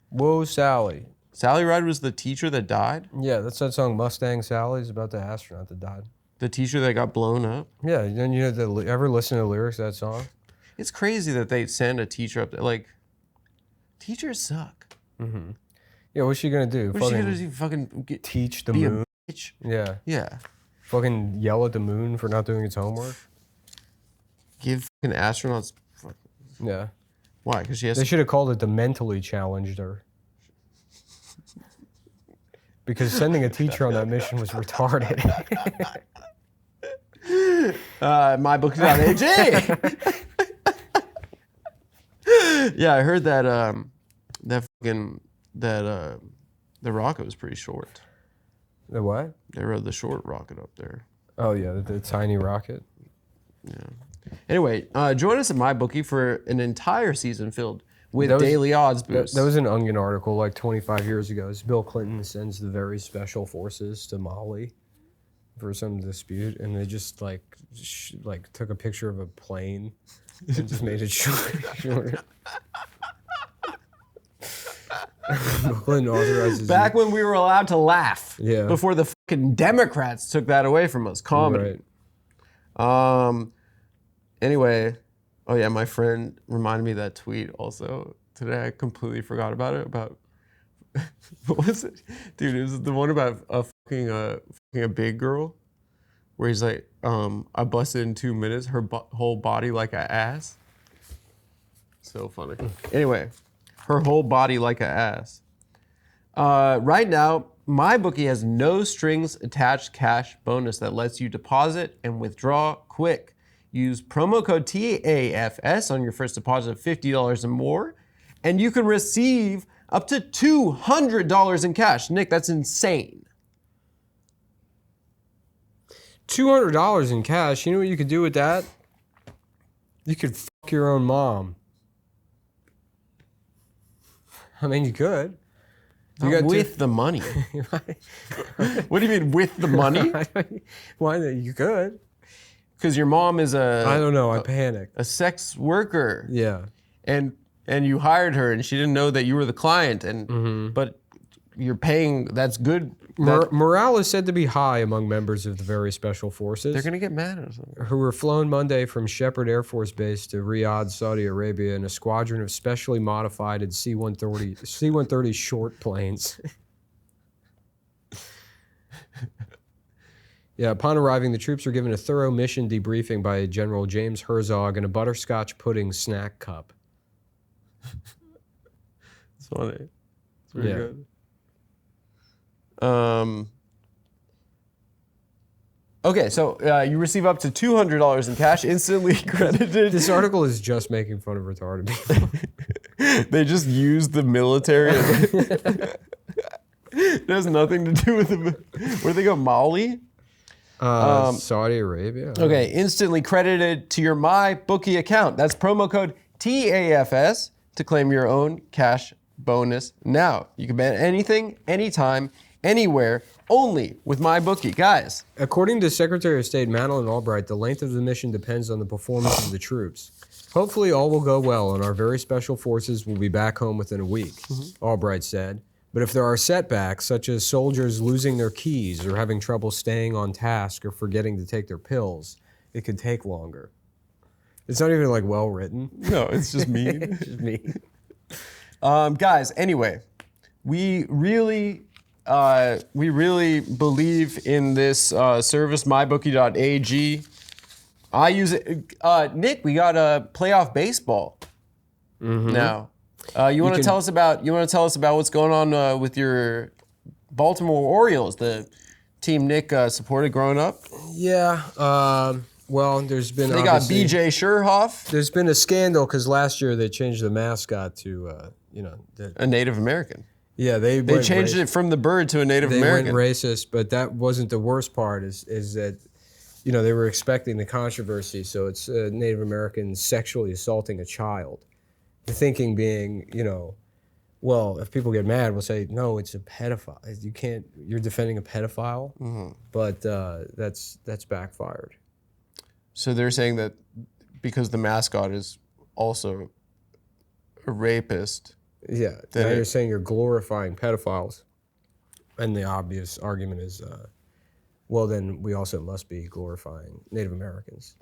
Whoa, Sally. Sally Ride was the teacher that died? Yeah, that's that song Mustang Sally's about the astronaut that died. The teacher that got blown up? Yeah, and ever listen to the lyrics of that song? It's crazy that they send a teacher up there. Like, teachers suck. Yeah, what's she gonna do? What's she gonna do? Fucking teach the be moon? a bitch? Yeah. Yeah. Fucking yell at the moon for not doing its homework? Give fucking astronauts. Yeah. Why? Because she has They to. should have called it the mentally challenged her. Because sending a teacher on that mission was retarded. MyBookie.ag. Yeah, I heard that the rocket was pretty short. The what? They rode the short rocket up there. Oh yeah, the tiny rocket. Yeah. Anyway, join us at MyBookie for an entire season filled with That was- daily odds boosts. That was an Onion article like 25 years ago. It's Bill Clinton sends the very special forces to Mali for some dispute, and they just like took a picture of a plane and just made it short. Bill Clinton authorizes Back when we were allowed to laugh. Yeah. Before the fucking Democrats took that away from us. Comedy. Right. Anyway, oh yeah, my friend reminded me of that tweet also today. I completely forgot about it. About what was it, dude? It was the one about fucking a big girl, where he's like, I busted in 2 minutes, her whole body like a ass. So funny. Anyway, her whole body like a ass. Right now, MyBookie has no strings attached cash bonus that lets you deposit and withdraw quick. Use promo code TAFS on your first deposit of $50 or more, and you can receive up to $200 in cash. Nick, that's insane. $200 in cash. You know what you could do with that? You could fuck your own mom. I mean, you could. You Not got with the money. What do you mean with the money? Why not? You could. Because your mom is I don't know. I panicked. a sex worker. Yeah. And you hired her, and she didn't know that you were the client, and but you're paying. That's good. Morale is said to be high among members of the very special forces. They're gonna get mad at us. Who were flown Monday from Shepherd Air Force Base to Riyadh, Saudi Arabia, in a squadron of specially modified C-130 short planes. Yeah, upon arriving, the troops were given a thorough mission debriefing by General James Herzog and a butterscotch pudding snack cup. It's funny. It's really Yeah. good. Okay, so you receive up to $200 in cash instantly credited. This article is just making fun of retarded people. They just use the military. It has nothing to do with the. Where they go, Mali? Saudi Arabia. Okay, instantly credited to your MyBookie account. That's promo code TAFS to claim your own cash bonus now. You can bet anything, anytime, anywhere, only with MyBookie. Guys. According to Secretary of State Madeleine Albright, the length of the mission depends on the performance of the troops. Hopefully all will go well and our very special forces will be back home within a week, Albright said. But if there are setbacks, such as soldiers losing their keys or having trouble staying on task or forgetting to take their pills, it could take longer. It's not even like well written. No, it's just me. It's just me. Guys, anyway, we really believe in this service, mybookie.ag. I use it. Nick, we got playoff baseball now. You want to tell us about what's going on with your Baltimore Orioles, the team Nick supported growing up? Yeah. Well, there's been They got obviously- B.J. Sherhoff, There's been a scandal because last year they changed the mascot to, a Native American. yeah, They changed it from the bird to a Native They American. went racist, but that wasn't the worst part. Is that, they were expecting the controversy. So it's Native Americans sexually assaulting a child. The thinking being, well, if people get mad, we'll say, no, it's a pedophile. You're defending a pedophile, but that's backfired. So they're saying that because the mascot is also a rapist. Yeah, now you're saying you're glorifying pedophiles, and the obvious argument is, well, then we also must be glorifying Native Americans.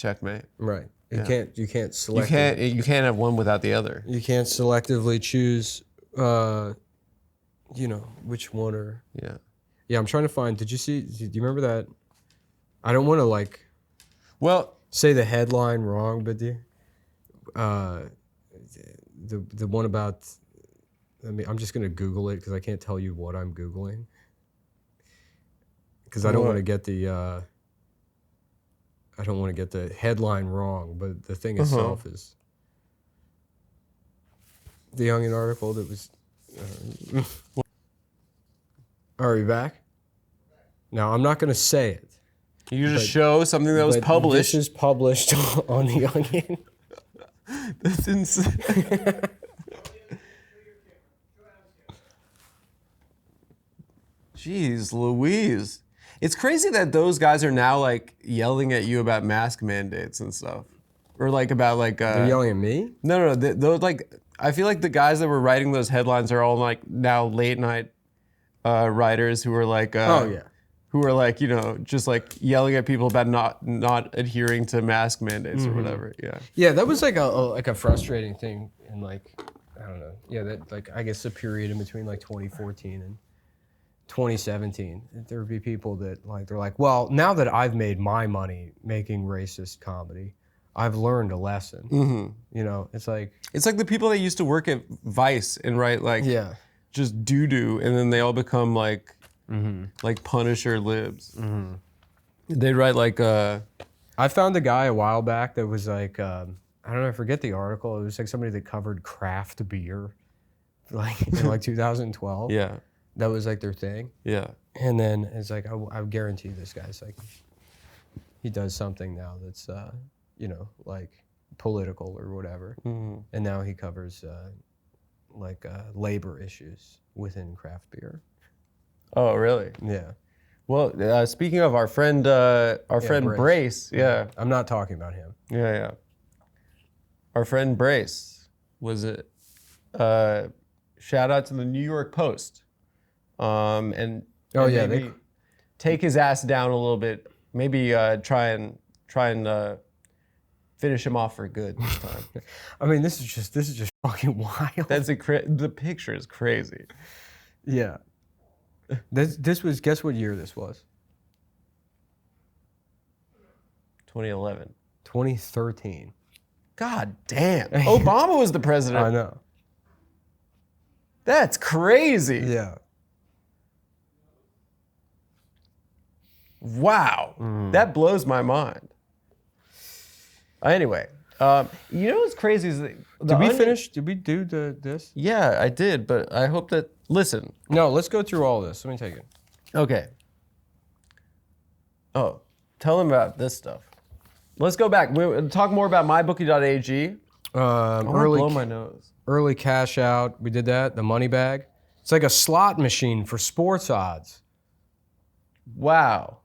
checkmate. Right. You Yeah. can't You selectively. can't have one without the other. You can't selectively choose. Which one or. Yeah. Yeah, I'm trying to find. Did you remember that? I don't want to Well, say the headline wrong, but the one about. I'm just gonna Google it because I can't tell you what I'm Googling. Because I don't want to get the. I don't want to get the headline wrong, but the thing itself is. The Onion article that was. Are we back? Now I'm not gonna say it. you just show something that was But published. This is published on the Onion. That's insane. Jeez Louise. It's crazy that those guys are now like yelling at you about mask mandates and stuff. Or like about like They're yelling at me? No, those like I feel like the guys that were writing those headlines are all like now late night writers who are like who are like, just like yelling at people about not adhering to mask mandates or whatever. Yeah. Yeah, that was like a frustrating thing in like I don't know. Yeah, that like I guess the period in between like 2014 and 2017. There would be people that like they're like, well, now that I've made my money making racist comedy, I've learned a lesson. It's like the people that used to work at Vice and write like just doo-doo, and then they all become like Punisher libs. They'd write like I found a guy a while back that was like I don't know, I forget the article. It was like somebody that covered craft beer like in like 2012. yeah. That was like their thing. Yeah. And then it's like, I guarantee this guy's like, he does something now that's, like political or whatever. And now he covers labor issues within craft beer. Oh, really? Yeah. Well, speaking of our friend Brace. Yeah. I'm not talking about him. Yeah. Our friend Brace was it. Shout out to the New York Post. And maybe take his ass down a little bit. Maybe try and finish him off for good this time. I mean, this is just fucking wild. The picture is crazy. Yeah. This was, guess what year this was? 2011. 2013. God damn. Obama was the president. I know. That's crazy. Yeah. Wow. That blows my mind. Anyway, what's crazy is that Did we finish? Did we do this? Yeah, I did, but I hope that listen. No, let's go through all this. Let me take it. Okay. Oh, tell them about this stuff. Let's go back. We'll talk more about mybookie.ag. Blow my nose. Early cash out. We did that. The money bag. It's like a slot machine for sports odds. Wow.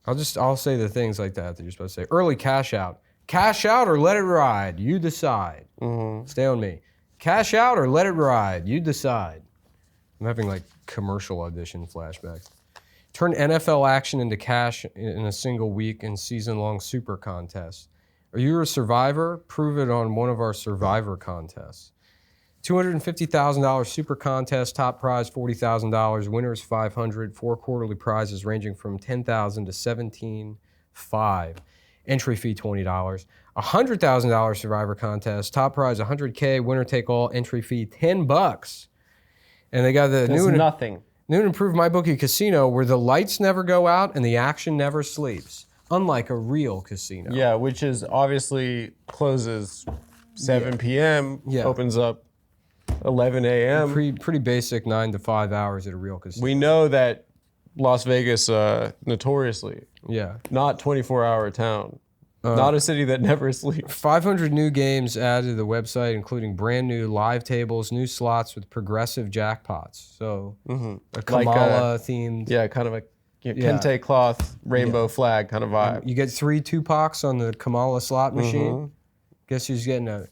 I'll say the things like that you're supposed to say. Early cash out. Cash out or let it ride. You decide. Stay on me. Cash out or let it ride. You decide. I'm having like commercial audition flashbacks. Turn NFL action into cash in a single week in season-long super contests. Are you a survivor? Prove it on one of our survivor contests. $250,000 super contest, top prize $40,000, winners $500, 4 quarterly prizes ranging from $10,000 to $17,500. Entry fee $20. $100,000 survivor contest, top prize $100K, winner take all, entry fee $10. And they got the new and improved MyBookie Casino where the lights never go out and the action never sleeps. Unlike a real casino. Yeah, which is obviously closes 7 p.m., opens up 11 a.m. Pretty basic 9 to 5 hours at a real casino. We know that Las Vegas, notoriously, not 24-hour town, not a city that never sleeps. 500 new games added to the website, including brand new live tables, new slots with progressive jackpots. So a Kamala themed. Yeah, kind of a kente cloth, rainbow flag kind of vibe. You get 3 Tupacs on the Kamala slot machine. Guess who's getting a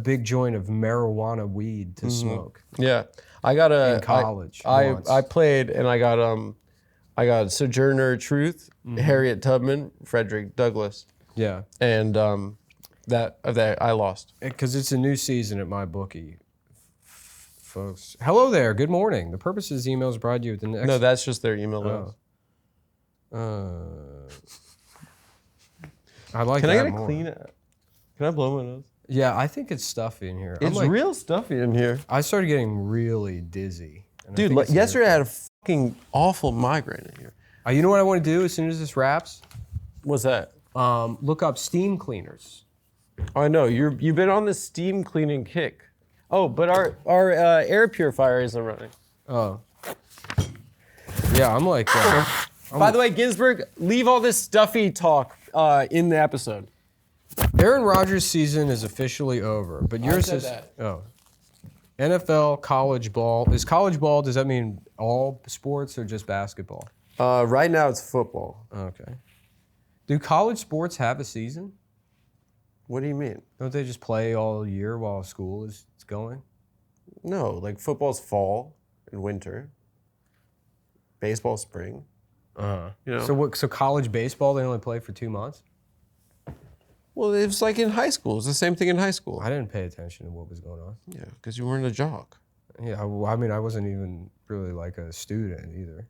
big joint of marijuana weed to smoke. Yeah, I got in college. I played and I got Sojourner Truth, Harriet Tubman, Frederick Douglass. Yeah. And that I lost. Because it's a new season at my bookie, folks. Hello there. Good morning. The purpose of this email is brought to you with the next. No, that's just their email list. I like Can that I get a more. clean? Can I blow my nose? Yeah, I think it's stuffy in here. It's real stuffy in here. I started getting really dizzy. And I Dude, think it's yesterday I had a fucking awful migraine in here. you know what I want to do as soon as this wraps? What's that? Look up steam cleaners. Oh, I know. You've been on this steam cleaning kick. Oh, but our air purifier isn't running. Oh. Yeah, I'm like... By the way, Ginsburg, leave all this stuffy talk in the episode. Aaron Rodgers' season is officially over, but yours said is... that. Oh. NFL, college ball. Is college ball, does that mean all sports or just basketball? Right now it's football. Okay. Do college sports have a season? What do you mean? Don't they just play all year while school is going? No, like football's fall and winter. Baseball spring. You know? So college baseball, they only play for 2 months? Well, it's like in high school. It's the same thing in high school. I didn't pay attention to what was going on. Yeah, because you weren't a jock. Yeah, I mean, I wasn't even really like a student either.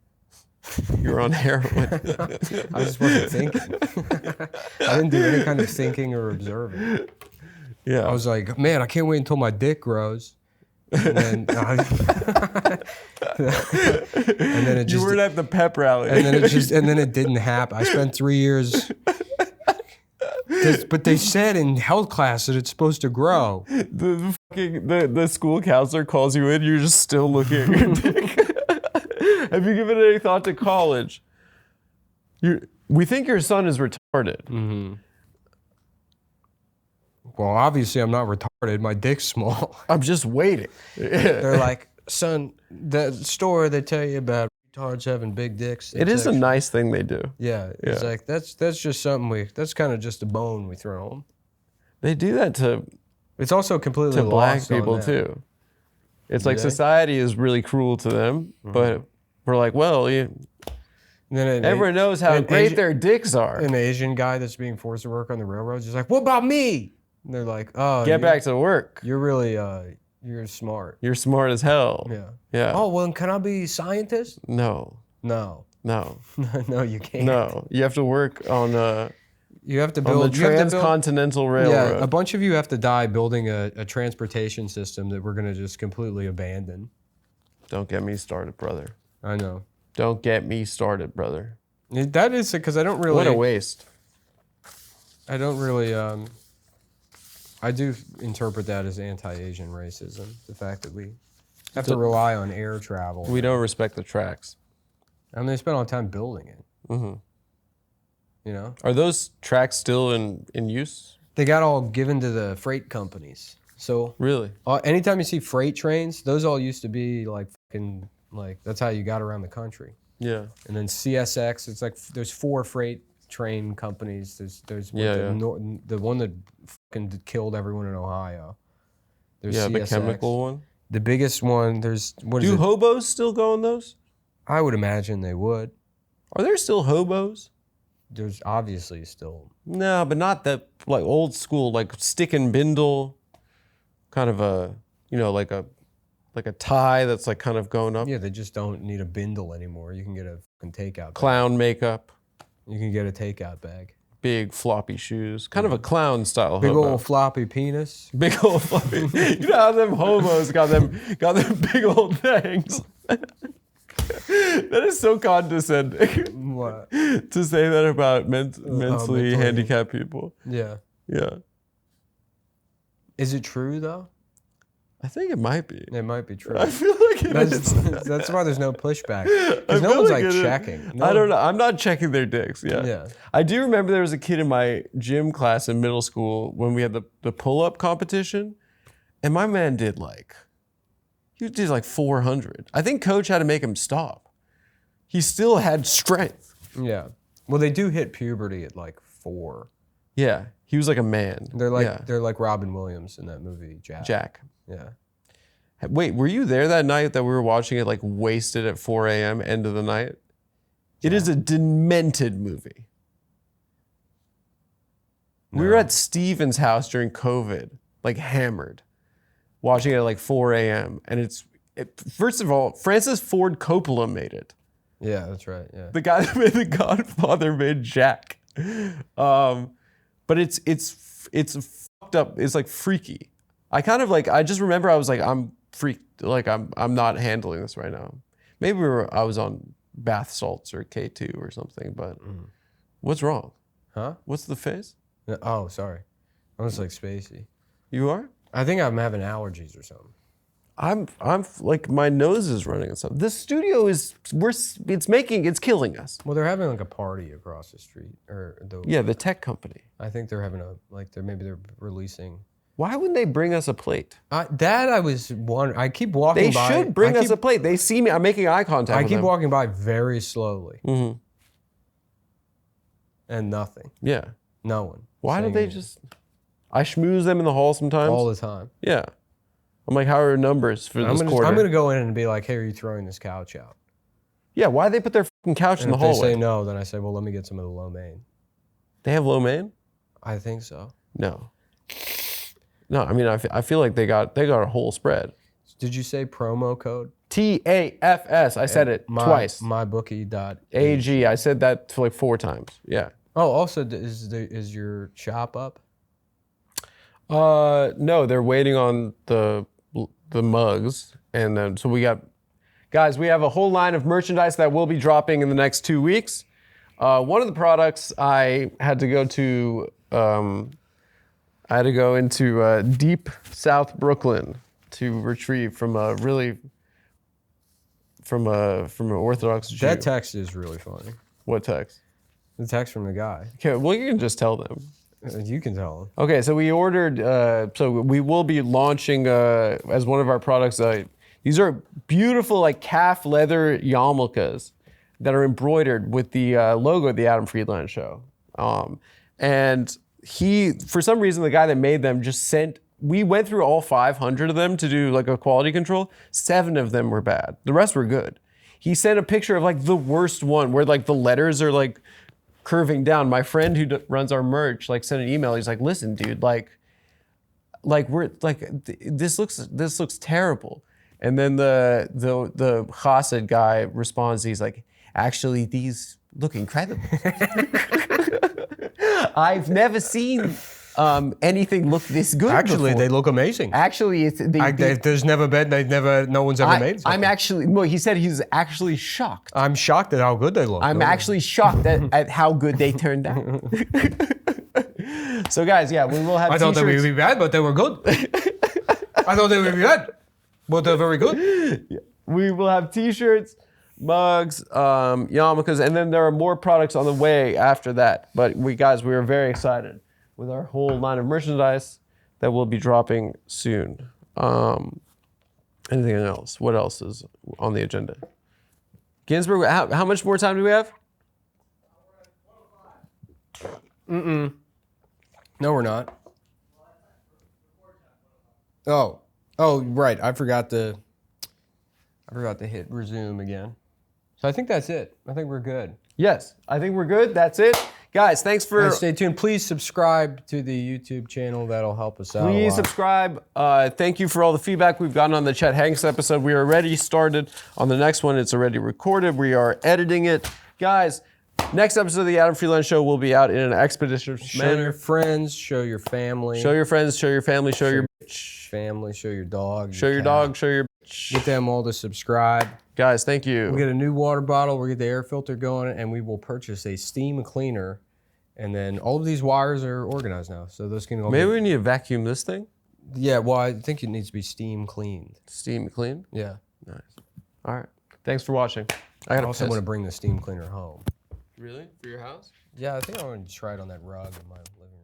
You were on heroin. I just wasn't thinking. I didn't do any kind of thinking or observing. Yeah. I was like, man, I can't wait until my dick grows. And then, and then it just... You weren't at the pep rally. And then it didn't happen. I spent 3 years... But they said in health class that it's supposed to grow. The school counselor calls you in, you're just still looking at your dick. Have you given any thought to college? We think your son is retarded. Mm-hmm. Well, obviously I'm not retarded. My dick's small. I'm just waiting. They're like, son, the story they tell you about retards having big dicks. It is a nice thing they do. Yeah, it's like that's just something that's kind of just a bone we throw them. They do that to It's also completely black lost on people them. too. It's like they? society is really cruel to them, but we're like, well, And then everyone knows how an great Asian- their dicks are. An Asian guy that's being forced to work on the railroads is like, what about me? And they're like, oh, Get back to work. You're really you're smart. You're smart as hell. Yeah. Yeah. Oh, well, can I be a scientist? No. No. No. No, you can't. No. You have to work on You have to on build the you have to build- transcontinental railroad. Yeah, a bunch of you have to die building a transportation system that we're going to just completely abandon. Don't get me started, brother. I know. Don't get me started, brother. That is because I don't really. What a waste. I don't really. I do interpret that as anti-Asian racism. The fact that we have to rely on air travel. We don't respect the tracks. I mean, they spent all the time building it. Mm-hmm. You know, Are those tracks still in use? they got all given to the freight companies. So Really? anytime you see freight trains, those all used to be like fucking like that's how you got around the country. Yeah. And then CSX, it's like there's 4 freight train companies. There's Yeah, the one that fucking killed everyone in Ohio. There's Yeah, the CSX. chemical one. The biggest one. There's what is Do it? hobos still go on those? I would imagine they would. Are there still hobos? There's obviously still. No, but not that like old school, like stick and bindle, kind of a like a tie that's like kind of going up. Yeah, they just don't need a bindle anymore. You can get a fucking takeout bag. Clown makeup, You can get a takeout bag. big floppy shoes, kind of a clown style Big hobo. old floppy penis. Big old floppy. You know how them hobos got them big old things. That is so condescending What? to say that about mentally mentally. handicapped people. Yeah. Yeah, Is it true though? I think it might be. It might be true. I feel like it is. That's why there's no pushback. I Because no feel one's like like it is. checking. I don't know. I'm not checking their dicks. Yeah. Yeah. I do remember there was a kid in my gym class in middle school when we had the pull-up competition, and my man did like 400. I think coach had to make him stop. He still had strength. Yeah. Well, they do hit puberty at like 4. Yeah. He was like a man. They're like Yeah. they're like Robin Williams in that movie, Jack. Jack. Yeah. Wait, were you there that night that we were watching it like wasted at 4 a.m. end of the night? It is a demented movie. We were at Steven's house during COVID, like hammered, watching it at like 4 a.m. And first of all, Francis Ford Coppola made it. Yeah, that's right. Yeah. The guy that made The Godfather made Jack. But it's fucked up. It's like freaky. I kind of like, I just remember I was like, I'm freaked. Like I'm not handling this right now. Maybe I was on bath salts or K2 or something, but what's wrong? Huh? What's the face? Oh, sorry. I was like spacey. You are? I think I'm having allergies or something. I'm like, my nose is running and stuff. This studio it's killing us. Well, they're having like a party across the street, The tech company. I think they're having maybe they're releasing. Why wouldn't they bring us a plate? That I was wondering. I keep walking They by. should bring us a plate. They see me. I'm making eye contact I with keep them. walking by very slowly. Mm-hmm. And nothing. Yeah. No one. Why don't saying they anything. just? I schmooze them in the hall sometimes. All the time. Yeah. I'm like, how are your numbers for this quarter? I'm gonna go in and be like, hey, are you throwing this couch out? Yeah, why they put their fucking couch in And the if they hallway? say no, then I say, well, let me get some of the lo mein. They have lo mein? I think so. No. No, I mean, I feel like they got a whole spread. Did you say promo code? TAFS. I said it twice. Mybookie.ag. AG. I said that like 4 times. Yeah. Oh, also, is your shop up? No, they're waiting on the mugs, and then so we have a whole line of merchandise that will be dropping in the next 2 weeks. One of the products I had to go into deep South Brooklyn to retrieve from an Orthodox Jew. That text is really funny. What text? The text from the guy. Okay, well, you can just tell them. You can tell him. Okay, so we ordered, so we will be launching as one of our products, these are beautiful like calf leather yarmulkes that are embroidered with the logo of the Adam Friedland Show. And for some reason, the guy that made them we went through all 500 of them to do like a quality control. 7 of them were bad. The rest were good. He sent a picture of like the worst one where like the letters are like curving down. My friend who runs our merch like sent an email. He's like, listen, dude, like we're like this looks terrible. And then the Chassid guy responds. He's like, actually, these look incredible. I've never seen anything look this good. Actually, before. they look amazing. Actually, it's There's never been. No one's ever made. I'm actually. Well, he said he's actually shocked. I'm shocked at how good they look. I'm actually shocked at how good they turned out. So, guys, yeah, we will have. I thought they t-shirts. would be bad, but they were good. I thought they would be bad, but they're very good. Yeah. We will have T-shirts, mugs, yarmulkes, and then there are more products on the way after that. But we are very excited with our whole line of merchandise that will be dropping soon. Anything else? What else is on the agenda? Ginsburg, how much more time do we have? No, we're not. Oh, right. I forgot to hit resume again. So I think that's it. I think we're good. Yes, I think we're good. That's it. Guys, thanks for... And stay tuned. Please subscribe to the YouTube channel. That'll help us out a Please lot. subscribe. Thank you for all the feedback we've gotten on the Chet Hanks episode. We are already started on the next one. It's already recorded. We are editing it. Guys, next episode of the Adam Friedland Show will be out in an expeditious Show manner. your friends. Show your family. Show your friends, show your family, show your family. Show your dog. show your dog, show your Get them all to subscribe. Guys, thank you. We'll get a new water bottle. We'll get the air filter going, and we will purchase a steam cleaner. And then all of these wires are organized now, so those can go. Maybe we need to vacuum this thing. Yeah, well, I think it needs to be steam cleaned. Steam clean. Yeah. Nice. All right. Thanks for watching. I I also want to bring the steam cleaner home. Really? For your house? Yeah, I think I want to try it on that rug in my living room.